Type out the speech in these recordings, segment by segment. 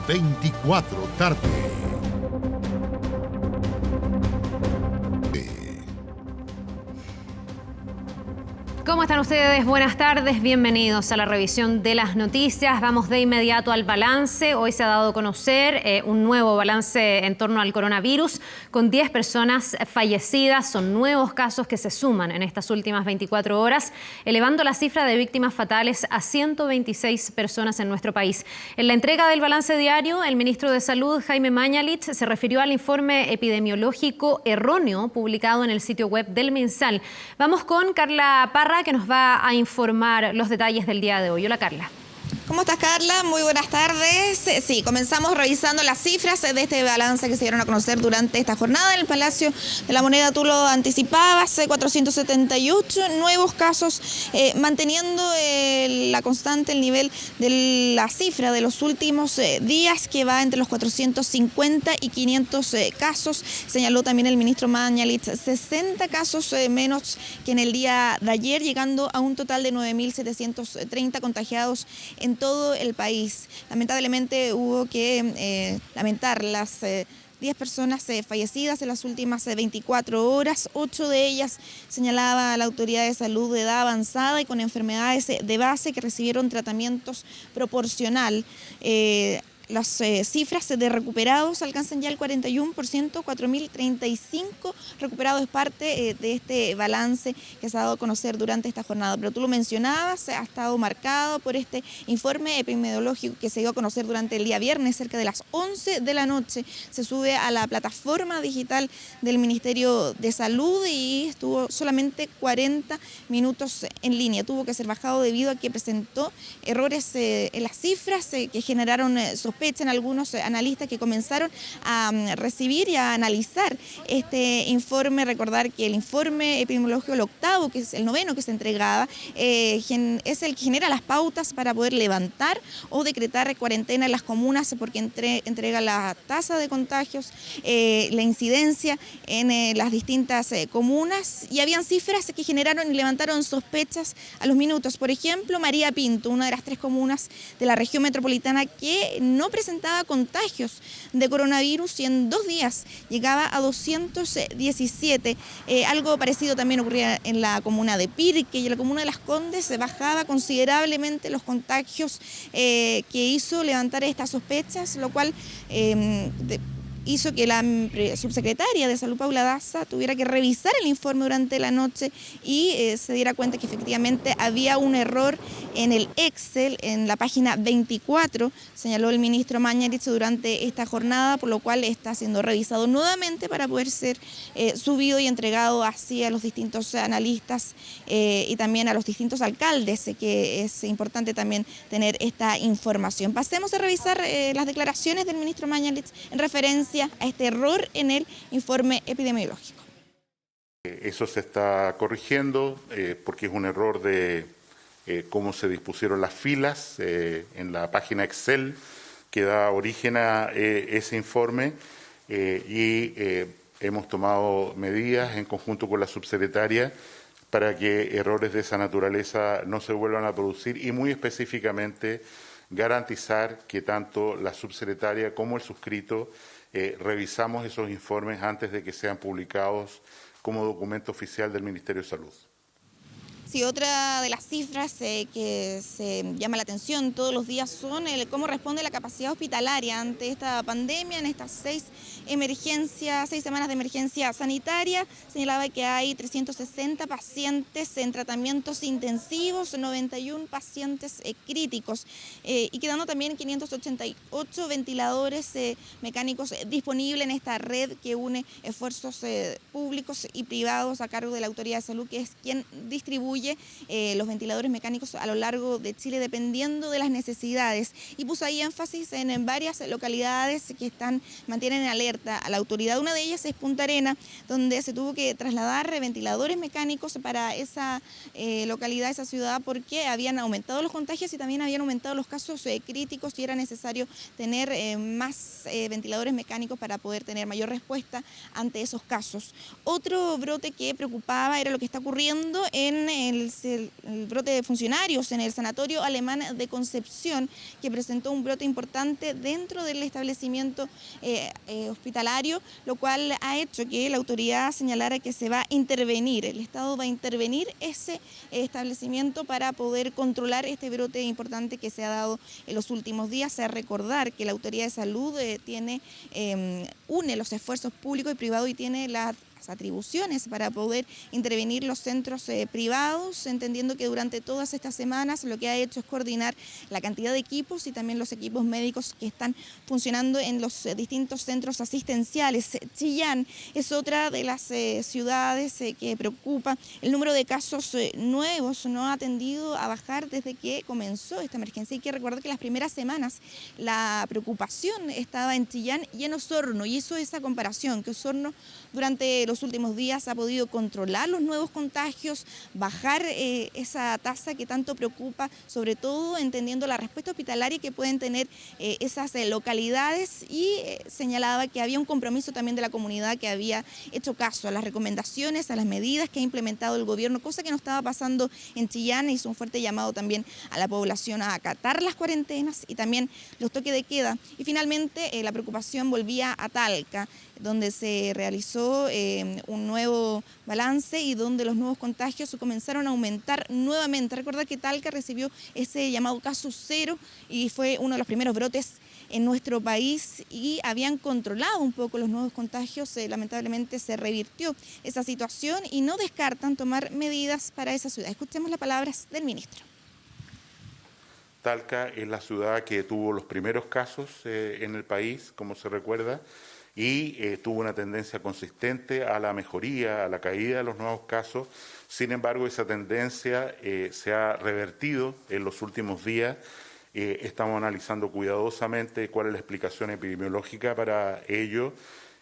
24 tarde. ¿Cómo están ustedes? Buenas tardes, bienvenidos a la revisión de las noticias. Vamos de inmediato al balance. Hoy se ha dado a conocer un nuevo balance en torno al coronavirus, con 10 personas fallecidas. Son nuevos casos que se suman en estas últimas 24 horas, elevando la cifra de víctimas fatales a 126 personas en nuestro país. En la entrega del balance diario, el ministro de Salud, Jaime Mañalich, se refirió al informe epidemiológico erróneo publicado en el sitio web del MinSal. Vamos con Carla Parra, que nos va a informar los detalles del día de hoy. Hola, Carla. ¿Cómo estás, Carla? Muy buenas tardes. Sí, comenzamos revisando las cifras de este balance que se dieron a conocer durante esta jornada en el Palacio de la Moneda. Tú lo anticipabas, 478 nuevos casos, manteniendo la constante, el nivel de la cifra de los últimos días, que va entre los 450 y 500 casos. Señaló también el ministro Mañalich, 60 casos menos que en el día de ayer, llegando a un total de 9.730 contagiados en todo el país. Lamentablemente hubo que lamentar las 10 personas fallecidas en las últimas 24 horas. 8 de ellas, señalaba la autoridad de salud, de edad avanzada y con enfermedades de base que recibieron tratamientos proporcional. Las cifras de recuperados alcanzan ya el 41%, 4.035 recuperados. Es parte de este balance que se ha dado a conocer durante esta jornada. Pero tú lo mencionabas, ha estado marcado por este informe epidemiológico que se dio a conocer durante el día viernes, cerca de las 11 de la noche. Se sube a la plataforma digital del Ministerio de Salud y estuvo solamente 40 minutos en línea. Tuvo que ser bajado debido a que presentó errores en las cifras que generaron sospechan algunos analistas que comenzaron a recibir y a analizar este informe. Recordar que el informe epidemiológico, el octavo, que es el noveno que se entregaba, es el que genera las pautas para poder levantar o decretar cuarentena en las comunas, porque entrega la tasa de contagios, la incidencia en las distintas comunas, y habían cifras que generaron y levantaron sospechas a los minutos. Por ejemplo, María Pinto, una de las 3 comunas de la región metropolitana que no presentaba contagios de coronavirus y en 2 días llegaba a 217. Algo parecido también ocurría en la comuna de Pirque y en la comuna de Las Condes. Se bajaba considerablemente los contagios, que hizo levantar estas sospechas, lo cual hizo que la subsecretaria de Salud, Paula Daza, tuviera que revisar el informe durante la noche y se diera cuenta que efectivamente había un error en el Excel, en la página 24, señaló el ministro Mañalich durante esta jornada, por lo cual está siendo revisado nuevamente para poder ser subido y entregado así a los distintos analistas y también a los distintos alcaldes, que es importante también tener esta información. Pasemos a revisar las declaraciones del ministro Mañalich en referencia a este error en el informe epidemiológico. Eso se está corrigiendo porque es un error de cómo se dispusieron las filas en la página Excel que da origen a ese informe y hemos tomado medidas en conjunto con la subsecretaria para que errores de esa naturaleza no se vuelvan a producir y muy específicamente garantizar que tanto la subsecretaria como el suscrito revisamos esos informes antes de que sean publicados como documento oficial del Ministerio de Salud. Sí, otra de las cifras que se llama la atención todos los días son cómo responde la capacidad hospitalaria ante esta pandemia, en estas 6 semanas de emergencia sanitaria. Señalaba que hay 360 pacientes en tratamientos intensivos, 91 pacientes críticos y quedando también 588 ventiladores mecánicos disponibles en esta red que une esfuerzos públicos y privados a cargo de la Autoridad de Salud, que es quien distribuye los ventiladores mecánicos a lo largo de Chile dependiendo de las necesidades, y puso ahí énfasis en varias localidades que mantienen en alerta a la autoridad. Una de ellas es Punta Arenas, donde se tuvo que trasladar ventiladores mecánicos para esa localidad, esa ciudad, porque habían aumentado los contagios y también habían aumentado los casos críticos y era necesario tener más ventiladores mecánicos para poder tener mayor respuesta ante esos casos. Otro brote que preocupaba era lo que está ocurriendo en el brote de funcionarios en el Sanatorio Alemán de Concepción, que presentó un brote importante dentro del establecimiento hospitalario, lo cual ha hecho que la autoridad señalara que se va a intervenir, el Estado va a intervenir ese establecimiento para poder controlar este brote importante que se ha dado en los últimos días. A recordar que la Autoridad de Salud une los esfuerzos públicos y privados y tiene las atribuciones para poder intervenir los centros privados, entendiendo que durante todas estas semanas lo que ha hecho es coordinar la cantidad de equipos y también los equipos médicos que están funcionando en los distintos centros asistenciales. Chillán es otra de las ciudades que preocupa. El número de casos nuevos no ha tendido a bajar desde que comenzó esta emergencia. Hay que recordar que las primeras semanas la preocupación estaba en Chillán y en Osorno, y hizo esa comparación, que Osorno durante los últimos días ha podido controlar los nuevos contagios, bajar esa tasa que tanto preocupa, sobre todo entendiendo la respuesta hospitalaria que pueden tener esas localidades, y señalaba que había un compromiso también de la comunidad que había hecho caso a las recomendaciones, a las medidas que ha implementado el gobierno, cosa que no estaba pasando en Chillán. Hizo un fuerte llamado también a la población a acatar las cuarentenas y también los toques de queda. Y finalmente la preocupación volvía a Talca, donde se realizó un nuevo balance y donde los nuevos contagios comenzaron a aumentar nuevamente. Recordar que Talca recibió ese llamado caso cero y fue uno de los primeros brotes en nuestro país, y habían controlado un poco los nuevos contagios. Lamentablemente se revirtió esa situación y no descartan tomar medidas para esa ciudad. Escuchemos las palabras del ministro. Talca es la ciudad que tuvo los primeros casos en el país, como se recuerda, y tuvo una tendencia consistente a la mejoría, a la caída de los nuevos casos. Sin embargo, esa tendencia se ha revertido en los últimos días. Estamos analizando cuidadosamente cuál es la explicación epidemiológica para ello,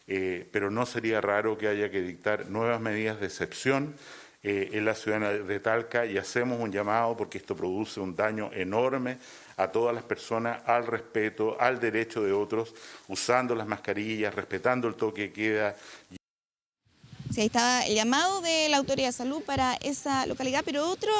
pero no sería raro que haya que dictar nuevas medidas de excepción en la ciudad de Talca, y hacemos un llamado porque esto produce un daño enorme a todas las personas, al respeto, al derecho de otros, usando las mascarillas, respetando el toque de queda. Sí, ahí estaba el llamado de la Autoridad de Salud para esa localidad, pero otro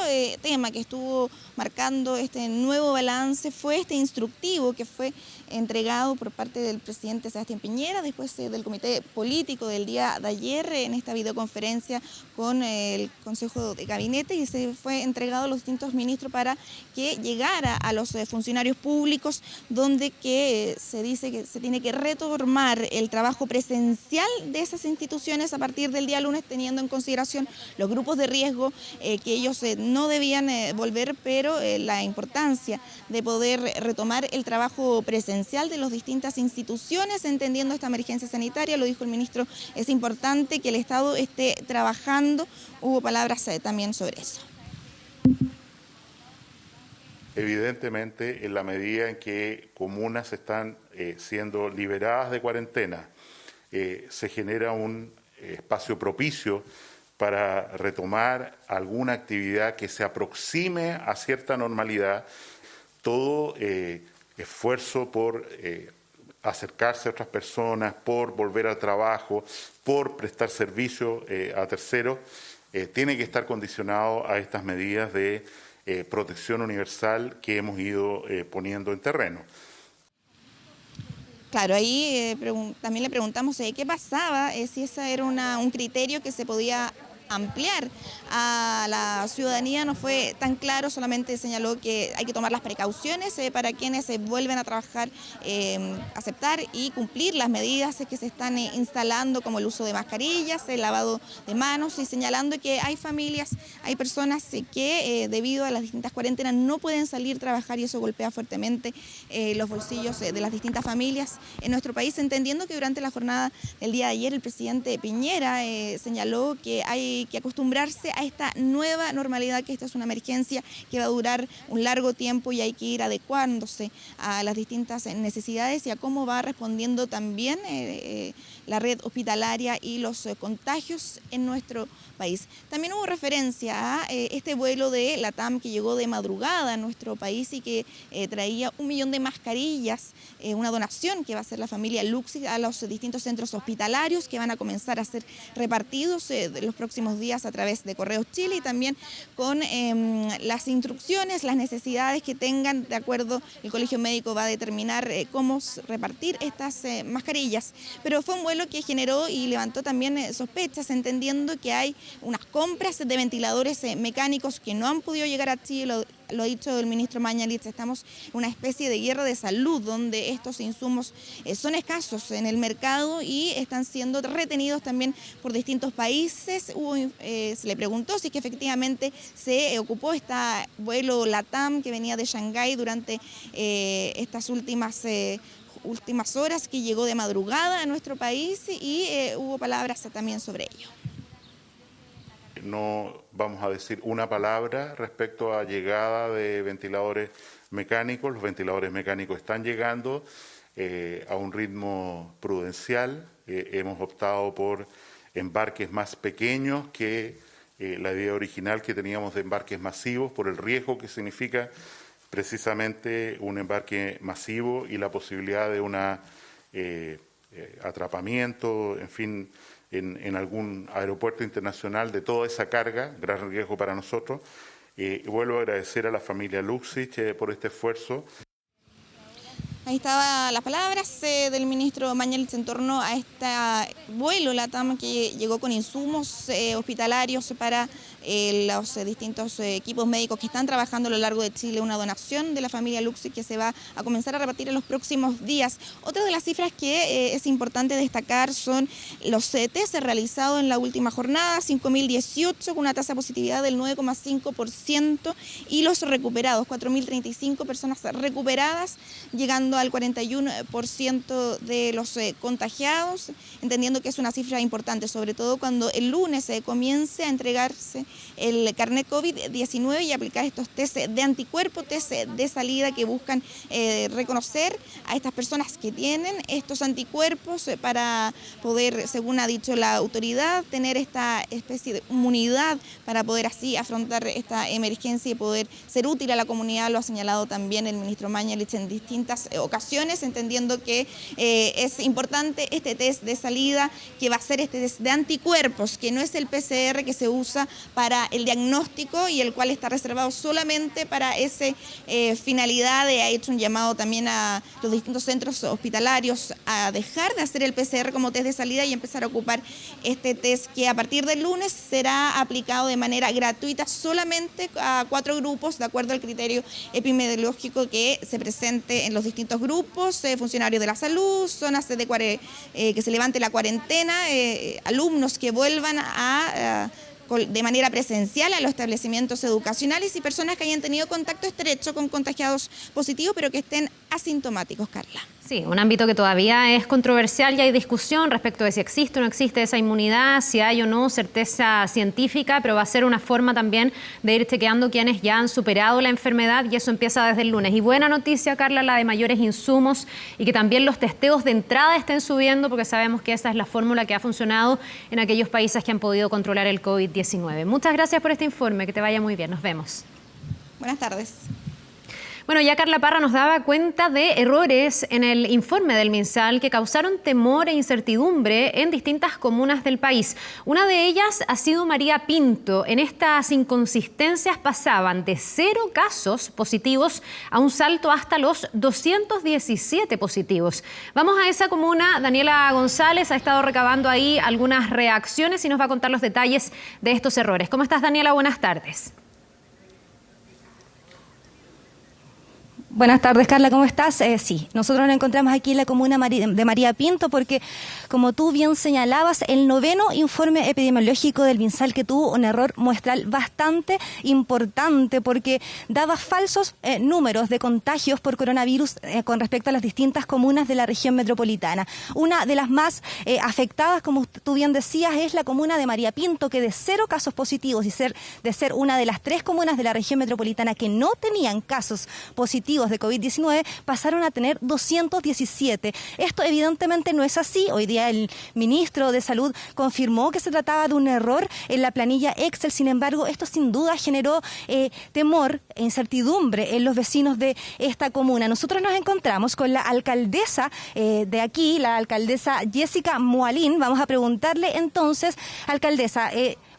tema que estuvo marcando este nuevo balance fue este instructivo que fue entregado por parte del presidente Sebastián Piñera después del comité político del día de ayer en esta videoconferencia con el Consejo de Gabinete, y se fue entregado a los distintos ministros para que llegara a los funcionarios públicos, donde se dice que se tiene que retomar el trabajo presencial de esas instituciones a partir del día lunes, teniendo en consideración los grupos de riesgo, que ellos no debían volver, pero la importancia de poder retomar el trabajo presencial de las distintas instituciones, entendiendo esta emergencia sanitaria. Lo dijo el ministro, es importante que el Estado esté trabajando. Hubo palabras también sobre eso. Evidentemente, en la medida en que comunas están siendo liberadas de cuarentena, se genera un espacio propicio para retomar alguna actividad que se aproxime a cierta normalidad. Todo esfuerzo por acercarse a otras personas, por volver al trabajo, por prestar servicio a terceros, tiene que estar condicionado a estas medidas de protección universal que hemos ido poniendo en terreno. Claro, ahí también le preguntamos qué pasaba, si ese era un criterio que se podía ampliar a la ciudadanía. No fue tan claro, solamente señaló que hay que tomar las precauciones para quienes vuelven a trabajar, aceptar y cumplir las medidas que se están instalando, como el uso de mascarillas, el lavado de manos, y señalando que hay familias, hay personas que debido a las distintas cuarentenas no pueden salir a trabajar, y eso golpea fuertemente los bolsillos de las distintas familias en nuestro país, entendiendo que durante la jornada del día de ayer el presidente Piñera señaló que hay que acostumbrarse a esta nueva normalidad, que esta es una emergencia que va a durar un largo tiempo y hay que ir adecuándose a las distintas necesidades y a cómo va respondiendo también la red hospitalaria y los contagios en nuestro país. También hubo referencia a este vuelo de LATAM que llegó de madrugada a nuestro país y que traía 1 millón de mascarillas, una donación que va a hacer la familia Luxi a los distintos centros hospitalarios, que van a comenzar a ser repartidos de los próximos próximos días a través de Correos Chile y también con las instrucciones, las necesidades que tengan. De acuerdo, el Colegio Médico va a determinar cómo repartir estas mascarillas. Pero fue un vuelo que generó y levantó también sospechas, entendiendo que hay unas compras de ventiladores mecánicos que no han podido llegar a Chile. Lo ha dicho el ministro Mañalich, estamos en una especie de guerra de salud donde estos insumos son escasos en el mercado y están siendo retenidos también por distintos países. Se le preguntó si es que efectivamente se ocupó este vuelo LATAM que venía de Shanghái durante estas últimas horas, que llegó de madrugada a nuestro país, y hubo palabras también sobre ello. No vamos a decir una palabra respecto a llegada de ventiladores mecánicos. Los ventiladores mecánicos están llegando a un ritmo prudencial. Hemos optado por embarques más pequeños que la idea original que teníamos de embarques masivos, por el riesgo que significa precisamente un embarque masivo y la posibilidad de un atrapamiento, en fin, en algún aeropuerto internacional de toda esa carga, gran riesgo para nosotros. Vuelvo a agradecer a la familia Luxich por este esfuerzo. Ahí estaban las palabras del ministro Mañalich en torno a este vuelo LATAM que llegó con insumos hospitalarios para los distintos equipos médicos que están trabajando a lo largo de Chile, una donación de la familia Luxich que se va a comenzar a repartir en los próximos días. Otra de las cifras que es importante destacar son los test realizados en la última jornada, 5.018 con una tasa de positividad del 9,5%, y los recuperados, 4.035 personas recuperadas, llegando al 41% de los contagiados, entendiendo que es una cifra importante, sobre todo cuando el lunes comience a entregarse el carnet COVID-19 y aplicar estos test de anticuerpos, test de salida que buscan reconocer a estas personas que tienen estos anticuerpos para poder, según ha dicho la autoridad, tener esta especie de inmunidad para poder así afrontar esta emergencia y poder ser útil a la comunidad. Lo ha señalado también el ministro Mañalich en distintas ocasiones, entendiendo que es importante este test de salida, que va a ser este test de anticuerpos, que no es el PCR que se usa para el diagnóstico y el cual está reservado solamente para esa finalidad. Ha hecho un llamado también a los distintos centros hospitalarios a dejar de hacer el PCR como test de salida y empezar a ocupar este test, que a partir del lunes será aplicado de manera gratuita solamente a 4 grupos, de acuerdo al criterio epidemiológico que se presente en los distintos grupos: funcionarios de la salud, zonas que se levante la cuarentena, alumnos que vuelvan de manera presencial a los establecimientos educacionales y personas que hayan tenido contacto estrecho con contagiados positivos pero que estén asintomáticos, Carla. Sí, un ámbito que todavía es controversial y hay discusión respecto de si existe o no existe esa inmunidad, si hay o no certeza científica, pero va a ser una forma también de ir chequeando quienes ya han superado la enfermedad, y eso empieza desde el lunes. Y buena noticia, Carla, la de mayores insumos y que también los testeos de entrada estén subiendo, porque sabemos que esa es la fórmula que ha funcionado en aquellos países que han podido controlar el COVID-19. Muchas gracias por este informe, que te vaya muy bien. Nos vemos. Buenas tardes. Bueno, ya Carla Parra nos daba cuenta de errores en el informe del MinSal que causaron temor e incertidumbre en distintas comunas del país. Una de ellas ha sido María Pinto. En estas inconsistencias pasaban de 0 casos positivos a un salto hasta los 217 positivos. Vamos a esa comuna. Daniela González ha estado recabando ahí algunas reacciones y nos va a contar los detalles de estos errores. ¿Cómo estás, Daniela? Buenas tardes. Buenas tardes, Carla, ¿cómo estás? Sí, nosotros nos encontramos aquí en la comuna de María Pinto porque, como tú bien señalabas, el 9º informe epidemiológico del MinSal que tuvo un error muestral bastante importante porque daba falsos números de contagios por coronavirus con respecto a las distintas comunas de la región metropolitana. Una de las más afectadas, como tú bien decías, es la comuna de María Pinto, que de 0 casos positivos y de ser una de las 3 comunas de la región metropolitana que no tenían casos positivos de COVID-19, pasaron a tener 217. Esto evidentemente no es así. Hoy día el ministro de Salud confirmó que se trataba de un error en la planilla Excel. Sin embargo, esto sin duda generó temor e incertidumbre en los vecinos de esta comuna. Nosotros nos encontramos con la alcaldesa de aquí, la alcaldesa Jessica Moalín. Vamos a preguntarle entonces, alcaldesa,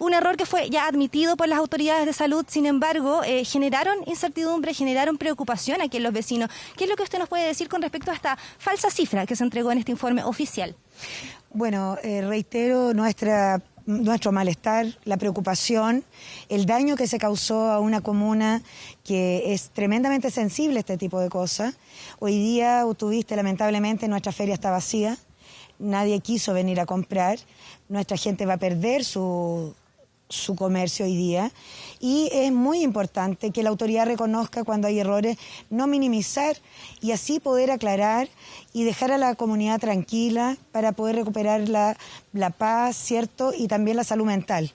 un error que fue ya admitido por las autoridades de salud. Sin embargo, generaron incertidumbre, generaron preocupación aquí en los vecinos. ¿Qué es lo que usted nos puede decir con respecto a esta falsa cifra que se entregó en este informe oficial? Bueno, reitero nuestro malestar, la preocupación, el daño que se causó a una comuna que es tremendamente sensible a este tipo de cosas. Hoy día, tuviste, lamentablemente, nuestra feria está vacía, nadie quiso venir a comprar, nuestra gente va a perder su comercio hoy día, y es muy importante que la autoridad reconozca cuando hay errores, no minimizar, y así poder aclarar y dejar a la comunidad tranquila para poder recuperar la paz, ¿cierto? Y también la salud mental,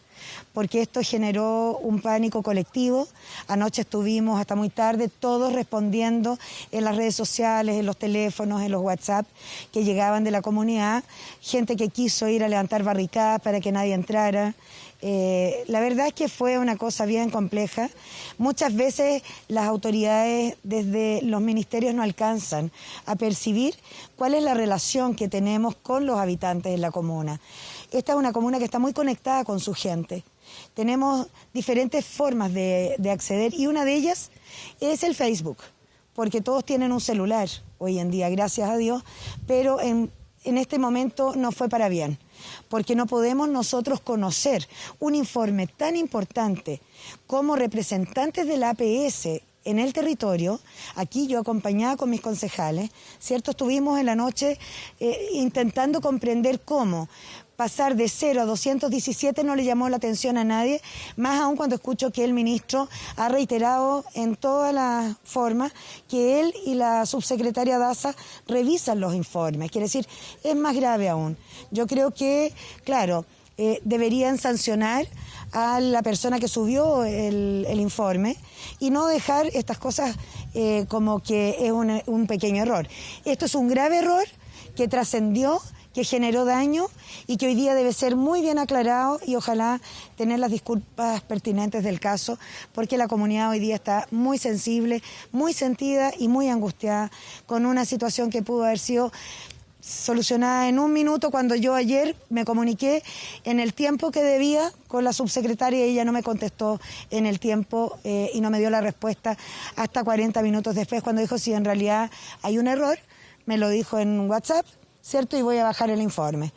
porque esto generó un pánico colectivo. Anoche estuvimos hasta muy tarde todos respondiendo en las redes sociales, en los teléfonos, en los WhatsApp que llegaban de la comunidad, gente que quiso ir a levantar barricadas para que nadie entrara. La verdad es que fue una cosa bien compleja. Muchas veces las autoridades desde los ministerios no alcanzan a percibir cuál es la relación que tenemos con los habitantes de la comuna. Esta es una comuna que está muy conectada con su gente. Tenemos diferentes formas de acceder, y una de ellas es el Facebook, porque todos tienen un celular hoy en día, gracias a Dios, pero en este momento no fue para bien, porque no podemos nosotros conocer un informe tan importante como representantes de la APS en el territorio. Aquí yo acompañada con mis concejales, ¿cierto? Estuvimos en la noche intentando comprender cómo pasar de 0 a 217 no le llamó la atención a nadie, más aún cuando escucho que el ministro ha reiterado en todas las formas que él y la subsecretaria Daza revisan los informes. Quiere decir, es más grave aún. Yo creo que, claro, deberían sancionar a la persona que subió el informe y no dejar estas cosas como que es un pequeño error. Esto es un grave error que trascendió, que generó daño y que hoy día debe ser muy bien aclarado, y ojalá tener las disculpas pertinentes del caso, porque la comunidad hoy día está muy sensible, muy sentida y muy angustiada con una situación que pudo haber sido solucionada en un minuto, cuando yo ayer me comuniqué en el tiempo que debía con la subsecretaria y ella no me contestó en el tiempo y no me dio la respuesta hasta 40 minutos después, cuando dijo si en realidad hay un error. Me lo dijo en WhatsApp, ¿cierto? Y voy a bajar el informe.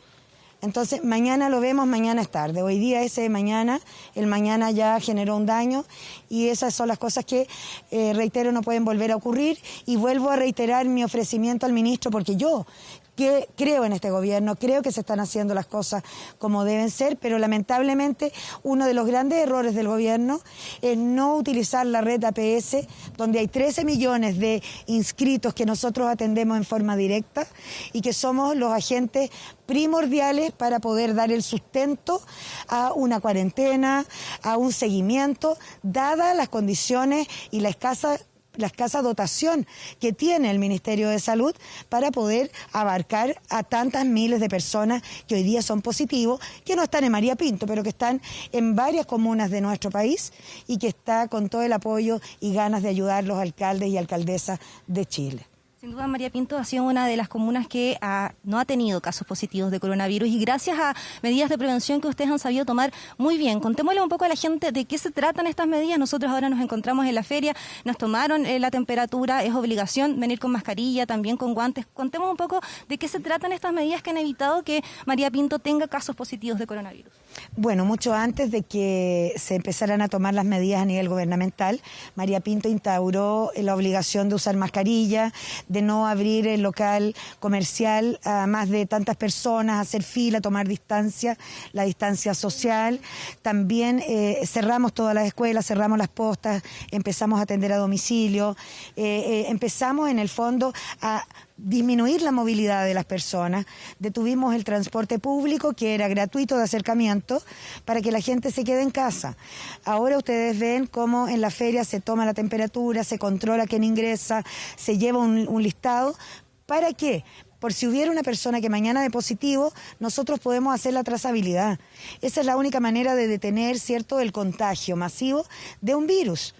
Entonces, mañana lo vemos, mañana es tarde. Hoy día el mañana ya generó un daño, y esas son las cosas que, reitero, no pueden volver a ocurrir. Y vuelvo a reiterar mi ofrecimiento al ministro, porque yo que creo en este gobierno, creo que se están haciendo las cosas como deben ser, pero lamentablemente uno de los grandes errores del gobierno es no utilizar la red APS, donde hay 13 millones de inscritos que nosotros atendemos en forma directa y que somos los agentes primordiales para poder dar el sustento a una cuarentena, a un seguimiento, dadas las condiciones y la escasa dotación que tiene el Ministerio de Salud para poder abarcar a tantas miles de personas que hoy día son positivos, que no están en María Pinto, pero que están en varias comunas de nuestro país, y que está con todo el apoyo y ganas de ayudar los alcaldes y alcaldesas de Chile. Sin duda, María Pinto ha sido una de las comunas que no ha tenido casos positivos de coronavirus, y gracias a medidas de prevención que ustedes han sabido tomar muy bien. Contémosle un poco a la gente de qué se tratan estas medidas. Nosotros ahora nos encontramos en la feria, nos tomaron la temperatura, es obligación venir con mascarilla, también con guantes. Contemos un poco de qué se tratan estas medidas que han evitado que María Pinto tenga casos positivos de coronavirus. Bueno, mucho antes de que se empezaran a tomar las medidas a nivel gubernamental, María Pinto instauró la obligación de usar mascarilla, de no abrir el local comercial a más de tantas personas, hacer fila, tomar distancia, la distancia social. También cerramos todas las escuelas, cerramos las postas, empezamos a atender a domicilio, empezamos en el fondo a disminuir la movilidad de las personas. Detuvimos el transporte público, que era gratuito de acercamiento, para que la gente se quede en casa. Ahora ustedes ven cómo en la feria se toma la temperatura, se controla quién ingresa, se lleva un listado. ¿Para qué? Por si hubiera una persona que mañana dé positivo, nosotros podemos hacer la trazabilidad. Esa es la única manera de detener, ¿cierto?, el contagio masivo de un virus.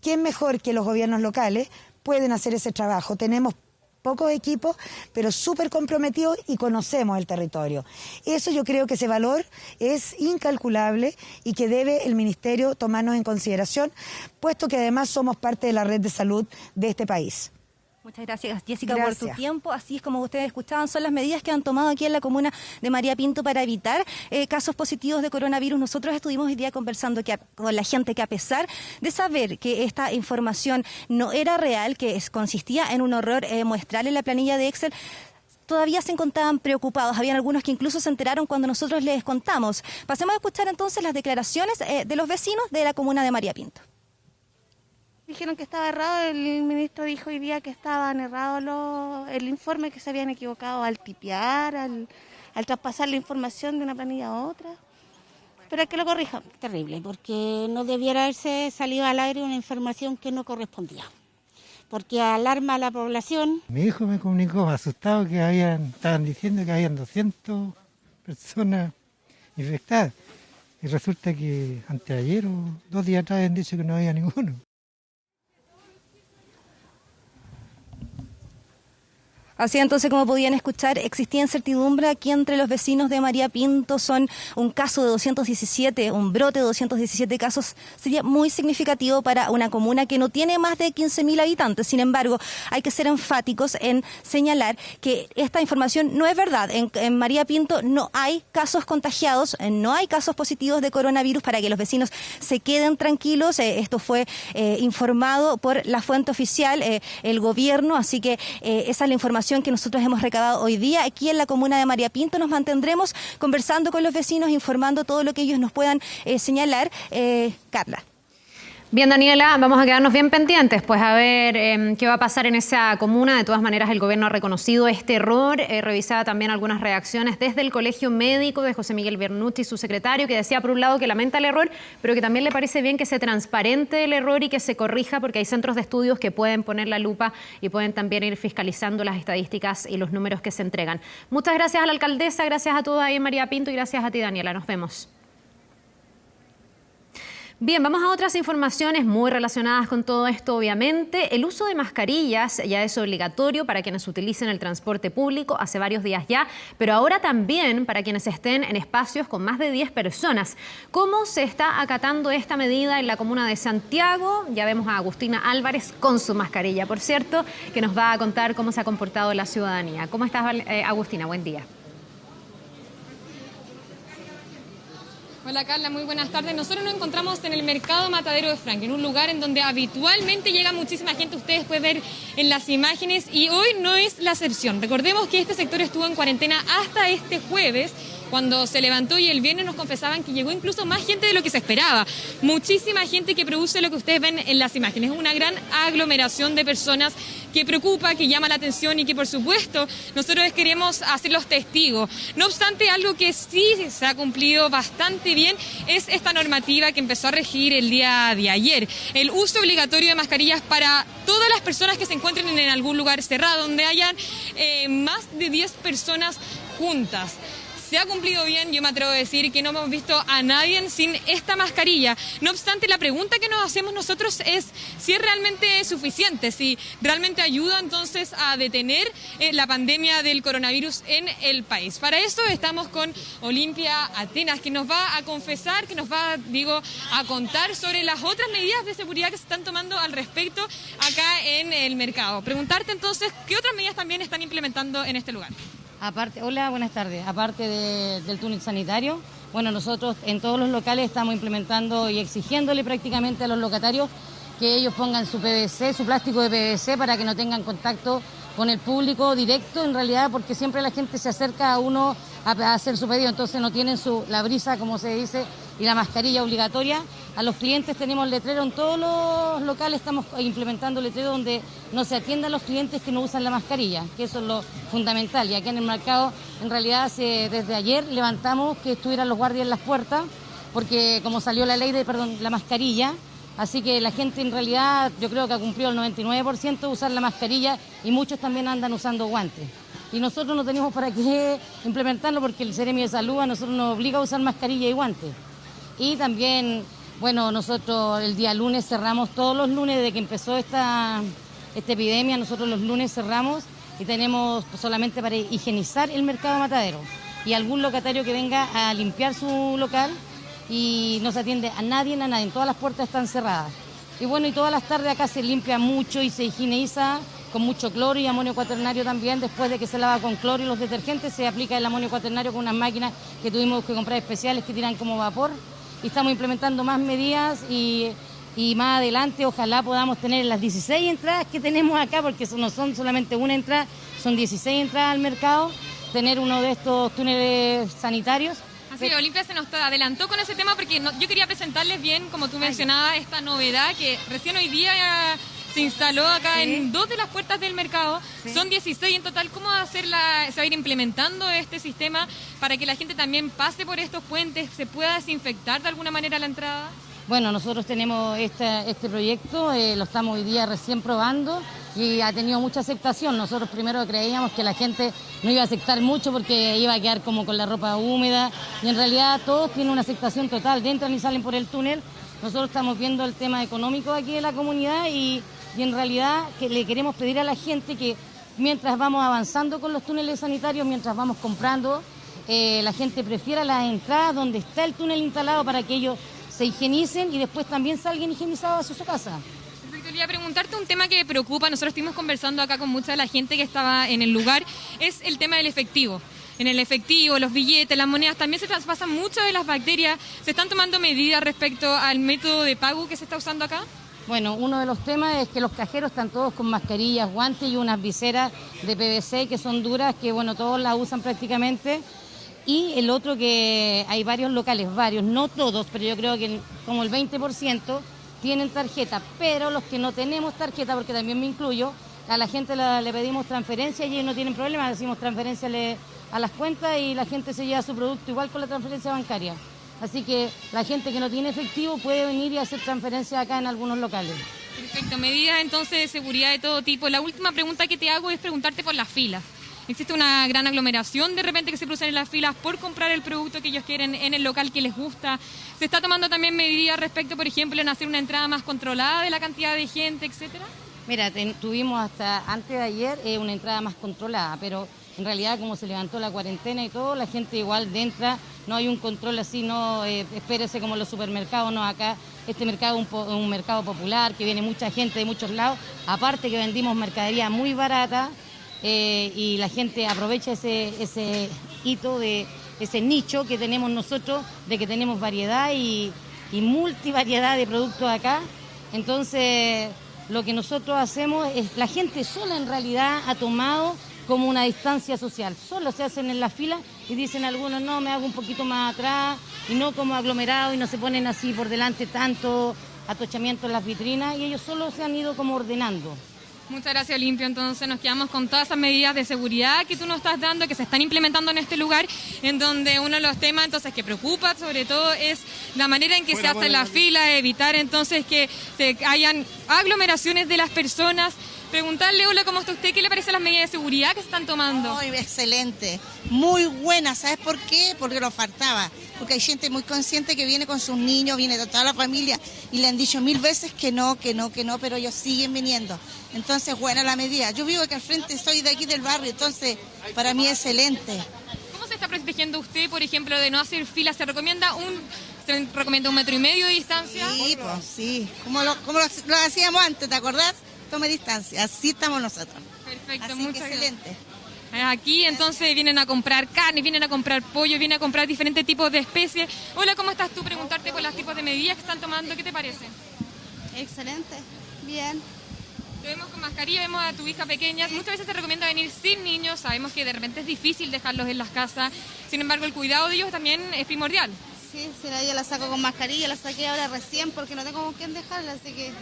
¿Quién mejor que los gobiernos locales pueden hacer ese trabajo? Tenemos pocos equipos, pero súper comprometidos y conocemos el territorio. Eso yo creo que ese valor es incalculable y que debe el Ministerio tomarnos en consideración, puesto que además somos parte de la red de salud de este país. Muchas gracias, Jessica, Gracias. por tu tiempo. Así es como ustedes escuchaban, son las medidas que han tomado aquí en la comuna de María Pinto para evitar casos positivos de coronavirus. Nosotros estuvimos hoy día conversando con la gente que, a pesar de saber que esta información no era real, que consistía en un error muestral en la planilla de Excel, todavía se encontraban preocupados. Habían algunos que incluso se enteraron cuando nosotros les contamos. Pasemos a escuchar entonces las declaraciones de los vecinos de la comuna de María Pinto. Dijeron que estaba errado, el ministro dijo hoy día que estaban errados el informe, que se habían equivocado al tipear, al traspasar la información de una planilla a otra. Pero que lo corrijan. Terrible, porque no debiera haberse salido al aire una información que no correspondía, porque alarma a la población. Mi hijo me comunicó asustado que estaban diciendo que habían 200 personas infectadas y resulta que anteayer o 2 días atrás habían dicho que no había ninguno. Así entonces, como podían escuchar, existía incertidumbre aquí entre los vecinos de María Pinto. Son un caso de 217, un brote de 217 casos. Sería muy significativo para una comuna que no tiene más de 15.000 habitantes. Sin embargo, hay que ser enfáticos en señalar que esta información no es verdad. En María Pinto no hay casos contagiados, no hay casos positivos de coronavirus, para que los vecinos se queden tranquilos. Esto fue informado por la fuente oficial, el gobierno, así que esa es la información que nosotros hemos recabado hoy día aquí en la comuna de María Pinto. Nos mantendremos conversando con los vecinos, informando todo lo que ellos nos puedan señalar. Carla. Bien, Daniela, vamos a quedarnos bien pendientes, pues a ver qué va a pasar en esa comuna. De todas maneras, el gobierno ha reconocido este error. Revisaba también algunas reacciones desde el Colegio Médico de José Miguel Bernucci, su secretario, que decía por un lado que lamenta el error, pero que también le parece bien que se transparente el error y que se corrija, porque hay centros de estudios que pueden poner la lupa y pueden también ir fiscalizando las estadísticas y los números que se entregan. Muchas gracias a la alcaldesa, gracias a todos ahí en María Pinto y gracias a ti, Daniela. Nos vemos. Bien, vamos a otras informaciones muy relacionadas con todo esto, obviamente. El uso de mascarillas ya es obligatorio para quienes utilicen el transporte público hace varios días ya, pero ahora también para quienes estén en espacios con más de 10 personas. ¿Cómo se está acatando esta medida en la comuna de Santiago? Ya vemos a Agustina Álvarez con su mascarilla, por cierto, que nos va a contar cómo se ha comportado la ciudadanía. ¿Cómo estás, Agustina? Buen día. Hola Carla, muy buenas tardes. Nosotros nos encontramos en el Mercado Matadero de Franklin, un lugar en donde habitualmente llega muchísima gente, ustedes pueden ver en las imágenes, y hoy no es la excepción. Recordemos que este sector estuvo en cuarentena hasta este jueves, cuando se levantó, y el viernes nos confesaban que llegó incluso más gente de lo que se esperaba. Muchísima gente que produce lo que ustedes ven en las imágenes. Es una gran aglomeración de personas que preocupa, que llama la atención y que, por supuesto, nosotros queremos hacerlos testigos. No obstante, algo que sí se ha cumplido bastante bien es esta normativa que empezó a regir el día de ayer. El uso obligatorio de mascarillas para todas las personas que se encuentren en algún lugar cerrado, donde hayan más de 10 personas juntas. Se ha cumplido bien, yo me atrevo a decir que no hemos visto a nadie sin esta mascarilla. No obstante, la pregunta que nos hacemos nosotros es si es realmente suficiente, si realmente ayuda entonces a detener la pandemia del coronavirus en el país. Para eso estamos con Olimpia Atenas, que nos va a confesar, que nos va, a contar sobre las otras medidas de seguridad que se están tomando al respecto acá en el mercado. Preguntarte entonces, ¿qué otras medidas también están implementando en este lugar? Hola, buenas tardes. Aparte del túnel sanitario, bueno, nosotros en todos los locales estamos implementando y exigiéndole prácticamente a los locatarios que ellos pongan su PVC, su plástico de PVC, para que no tengan contacto con el público directo, en realidad, porque siempre la gente se acerca a uno a hacer su pedido, entonces no tienen la brisa, como se dice, y la mascarilla obligatoria. A los clientes tenemos letrero en todos los locales, estamos implementando letrero donde no se atiendan a los clientes que no usan la mascarilla, que eso es lo fundamental. Y aquí en el mercado, en realidad, desde ayer levantamos que estuvieran los guardias en las puertas, porque como salió la ley de, la mascarilla, así que la gente en realidad yo creo que ha cumplido el 99% de usar la mascarilla, y muchos también andan usando guantes. Y nosotros no tenemos para qué implementarlo, porque el Seremi de Salud a nosotros nos obliga a usar mascarilla y guantes. Y también, bueno, nosotros el día lunes cerramos, todos los lunes desde que empezó esta epidemia, nosotros los lunes cerramos y tenemos solamente para higienizar el mercado Matadero y algún locatario que venga a limpiar su local y no se atiende a nadie, todas las puertas están cerradas. Y bueno, y todas las tardes acá se limpia mucho y se higieniza con mucho cloro y amonio cuaternario también. Después de que se lava con cloro y los detergentes, se aplica el amonio cuaternario con unas máquinas que tuvimos que comprar especiales que tiran como vapor. Y estamos implementando más medidas y más adelante ojalá podamos tener las 16 entradas que tenemos acá, porque no son solamente una entrada, son 16 entradas al mercado, tener uno de estos túneles sanitarios. Así que Olimpia se nos adelantó con ese tema porque yo quería presentarles bien, como tú mencionabas, esta novedad que recién hoy día se instaló acá en 2 de las puertas del mercado. Son 16 en total. ¿Cómo se va a ir implementando este sistema para que la gente también pase por estos puentes, se pueda desinfectar de alguna manera la entrada? Bueno, nosotros tenemos este proyecto, lo estamos hoy día recién probando y ha tenido mucha aceptación. Nosotros primero creíamos que la gente no iba a aceptar mucho porque iba a quedar como con la ropa húmeda y en realidad todos tienen una aceptación total, entran y salen por el túnel. Nosotros estamos viendo el tema económico aquí de la comunidad y en realidad que le queremos pedir a la gente que mientras vamos avanzando con los túneles sanitarios, mientras vamos comprando, la gente prefiera las entradas donde está el túnel instalado para que ellos se higienicen y después también salgan higienizados a su casa. Quería preguntarte un tema que me preocupa. Nosotros estuvimos conversando acá con mucha de la gente que estaba en el lugar, es el tema del efectivo. En el efectivo, los billetes, las monedas, también se traspasan muchas de las bacterias. ¿Se están tomando medidas respecto al método de pago que se está usando acá? Bueno, uno de los temas es que los cajeros están todos con mascarillas, guantes y unas viseras de PVC que son duras, que bueno, todos las usan prácticamente. Y el otro que hay varios locales, no todos, pero yo creo que como el 20% tienen tarjeta, pero los que no tenemos tarjeta, porque también me incluyo, a la gente le pedimos transferencia y ellos no tienen problema, decimos transferencia a las cuentas y la gente se lleva su producto igual con la transferencia bancaria. Así que la gente que no tiene efectivo puede venir y hacer transferencia acá en algunos locales. Perfecto, medidas entonces de seguridad de todo tipo. La última pregunta que te hago es preguntarte por las filas. ¿Existe una gran aglomeración de repente que se producen en las filas por comprar el producto que ellos quieren en el local que les gusta? ¿Se está tomando también medidas respecto, por ejemplo, en hacer una entrada más controlada de la cantidad de gente, etcétera? Mira, tuvimos hasta antes de ayer una entrada más controlada, pero en realidad como se levantó la cuarentena y todo, la gente igual entra, no hay un control así, no espérese como los supermercados, no, acá este mercado es un mercado popular que viene mucha gente de muchos lados, aparte que vendimos mercadería muy barata. Y la gente aprovecha ese hito, de ese nicho que tenemos nosotros, de que tenemos variedad y multivariedad de productos acá. Entonces, lo que nosotros hacemos es, la gente sola en realidad ha tomado como una distancia social. Solo se hacen en la fila y dicen algunos, no, me hago un poquito más atrás y no como aglomerado y no se ponen así por delante tanto atochamiento en las vitrinas y ellos solo se han ido como ordenando. Muchas gracias, Olimpia. Entonces nos quedamos con todas esas medidas de seguridad que tú nos estás dando, que se están implementando en este lugar, en donde uno de los temas entonces que preocupa sobre todo es la manera en que se hace la fila, evitar entonces que hayan aglomeraciones de las personas. Preguntarle, hola, ¿cómo está usted? ¿Qué le parecen las medidas de seguridad que se están tomando? Muy excelente, muy buena. ¿Sabes por qué? Porque nos faltaba. Porque hay gente muy consciente que viene con sus niños, viene de toda la familia y le han dicho 1000 veces que no, pero ellos siguen viniendo. Entonces, buena la medida. Yo vivo aquí al frente, soy de aquí del barrio, entonces para mí es excelente. ¿Cómo se está protegiendo usted, por ejemplo, de no hacer filas? ¿Se recomienda un 1,5 metros de distancia? Sí, pues sí, como lo hacíamos antes, ¿te acordás? Tome distancia, así estamos nosotros. Perfecto, así muchas excelente. Gracias. Aquí entonces vienen a comprar carne, vienen a comprar pollo, vienen a comprar diferentes tipos de especies. Hola, ¿cómo estás tú? Preguntarte por los tipos de medidas que están tomando, ¿qué te parece? Excelente, bien. Lo vemos con mascarilla, vemos a tu hija pequeña. Muchas veces se recomienda venir sin niños, sabemos que de repente es difícil dejarlos en las casas. Sin embargo, el cuidado de ellos también es primordial. Sí, yo la saco con mascarilla, la saqué ahora recién porque no tengo con quién dejarla, así que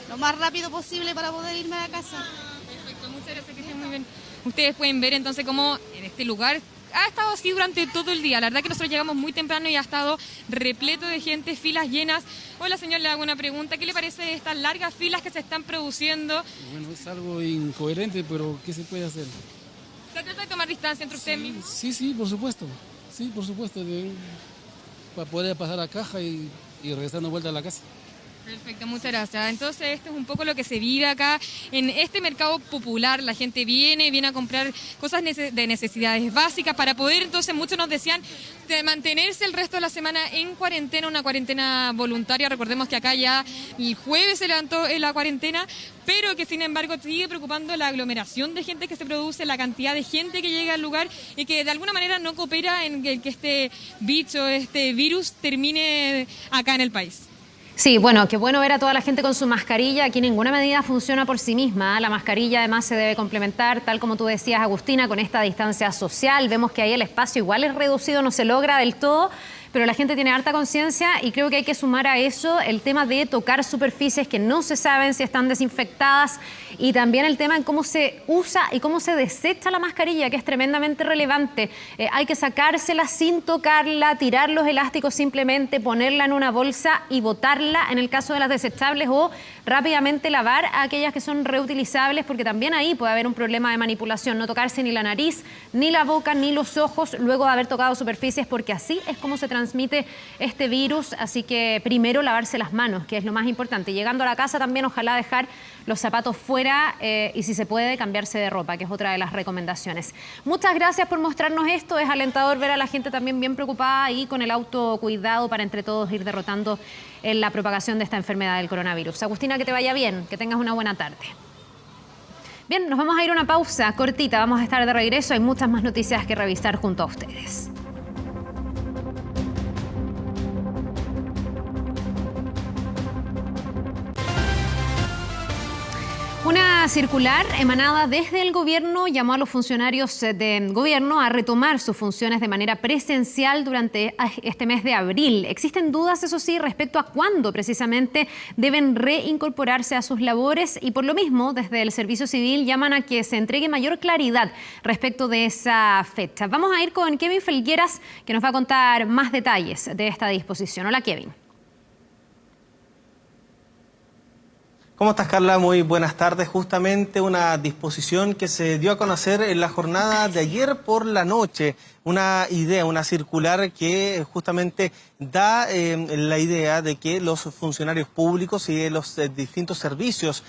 lo más rápido posible para poder irme a la casa. Perfecto, muchas gracias, que estén muy bien. Ustedes pueden ver entonces cómo en este lugar ha estado así durante todo el día. La verdad que nosotros llegamos muy temprano y ha estado repleto de gente, filas llenas. Hola, señor, le hago una pregunta. ¿Qué le parece estas largas filas que se están produciendo? Bueno, es algo incoherente, pero ¿qué se puede hacer? ¿Se trata de tomar distancia entre ustedes mismos? Sí, por supuesto. Sí, por supuesto. Para poder pasar a caja y regresar de vuelta a la casa. Perfecto, muchas gracias. Entonces, esto es un poco lo que se vive acá en este mercado popular. La gente viene a comprar cosas de necesidades básicas para poder, entonces, muchos nos decían, de mantenerse el resto de la semana en cuarentena, una cuarentena voluntaria. Recordemos que acá ya el jueves se levantó la cuarentena, pero que sin embargo sigue preocupando la aglomeración de gente que se produce, la cantidad de gente que llega al lugar y que de alguna manera no coopera en que este bicho, este virus termine acá en el país. Sí, bueno, qué bueno ver a toda la gente con su mascarilla. Aquí ninguna medida funciona por sí misma. La mascarilla además se debe complementar, tal como tú decías, Agustina, con esta distancia social. Vemos que ahí el espacio igual es reducido, no se logra del todo, pero la gente tiene harta conciencia y creo que hay que sumar a eso el tema de tocar superficies que no se saben si están desinfectadas y también el tema en cómo se usa y cómo se desecha la mascarilla, que es tremendamente relevante. Hay que sacársela sin tocarla, tirar los elásticos simplemente, ponerla en una bolsa y botarla en el caso de las desechables o rápidamente lavar a aquellas que son reutilizables, porque también ahí puede haber un problema de manipulación, no tocarse ni la nariz, ni la boca, ni los ojos luego de haber tocado superficies, porque así es como se transmite este virus. Así que primero lavarse las manos, que es lo más importante. Llegando a la casa también ojalá dejar los zapatos fuera y si se puede cambiarse de ropa, que es otra de las recomendaciones. Muchas gracias por mostrarnos esto. Es alentador ver a la gente también bien preocupada y con el autocuidado para entre todos ir derrotando la propagación de esta enfermedad del coronavirus. Agustina, que te vaya bien, que tengas una buena tarde. Bien, nos vamos a ir a una pausa cortita, vamos a estar de regreso, hay muchas más noticias que revisar junto a ustedes. Una circular emanada desde el gobierno llamó a los funcionarios de gobierno a retomar sus funciones de manera presencial durante este mes de abril. Existen dudas, eso sí, respecto a cuándo precisamente deben reincorporarse a sus labores y por lo mismo, desde el Servicio Civil llaman a que se entregue mayor claridad respecto de esa fecha. Vamos a ir con Kevin Felgueras, que nos va a contar más detalles de esta disposición. Hola, Kevin. ¿Cómo estás, Carla? Muy buenas tardes. Justamente una disposición que se dio a conocer en la jornada de ayer por la noche. Una idea, una circular que justamente da la idea de que los funcionarios públicos y de los distintos servicios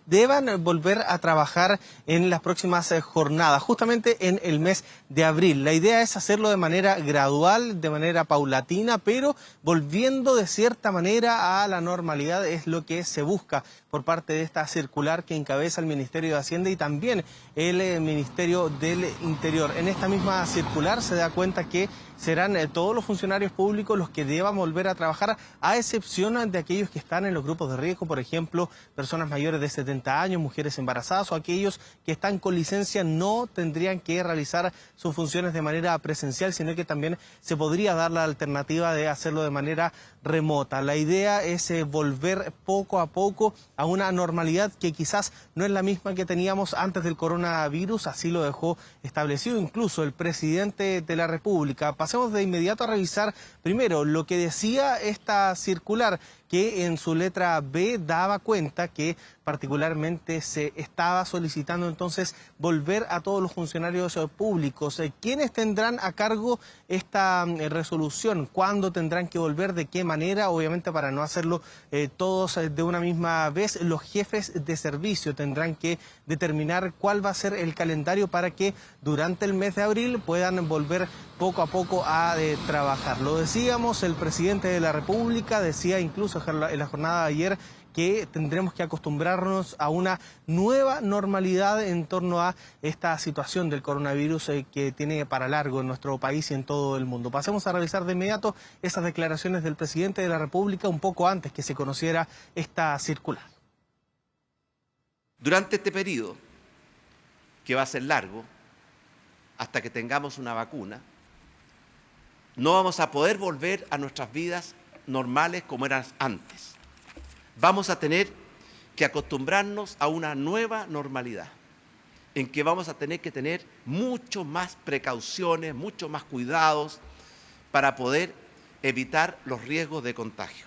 deban volver a trabajar en las próximas jornadas, justamente en el mes de abril. La idea es hacerlo de manera gradual, de manera paulatina, pero volviendo de cierta manera a la normalidad es lo que se busca por parte de esta circular que encabeza el Ministerio de Hacienda y también el Ministerio del Interior. En esta misma circular se da cuenta que serán todos los funcionarios públicos los que deban volver a trabajar, a excepción de aquellos que están en los grupos de riesgo, por ejemplo, personas mayores de 70 años, mujeres embarazadas o aquellos que están con licencia no tendrían que realizar sus funciones de manera presencial, sino que también se podría dar la alternativa de hacerlo de manera remota. La idea es volver poco a poco a una normalidad que quizás no es la misma que teníamos antes del coronavirus, así lo dejó establecido incluso el presidente de la República. Pasemos de inmediato a revisar primero lo que decía esta circular, que en su letra B daba cuenta que particularmente se estaba solicitando entonces volver a todos los funcionarios públicos. ¿Quiénes tendrán a cargo esta resolución? ¿Cuándo tendrán que volver? ¿De qué manera? Obviamente para no hacerlo todos de una misma vez, los jefes de servicio tendrán que determinar cuál va a ser el calendario para que durante el mes de abril puedan volver poco a poco a trabajar. Lo decíamos, el presidente de la República decía incluso en la jornada de ayer que tendremos que acostumbrarnos a una nueva normalidad en torno a esta situación del coronavirus que tiene para largo en nuestro país y en todo el mundo. Pasemos a revisar de inmediato esas declaraciones del presidente de la República un poco antes que se conociera esta circular. Durante este periodo, que va a ser largo, hasta que tengamos una vacuna, no vamos a poder volver a nuestras vidas normales como eran antes. Vamos a tener que acostumbrarnos a una nueva normalidad, en que vamos a tener que tener mucho más precauciones, mucho más cuidados para poder evitar los riesgos de contagio.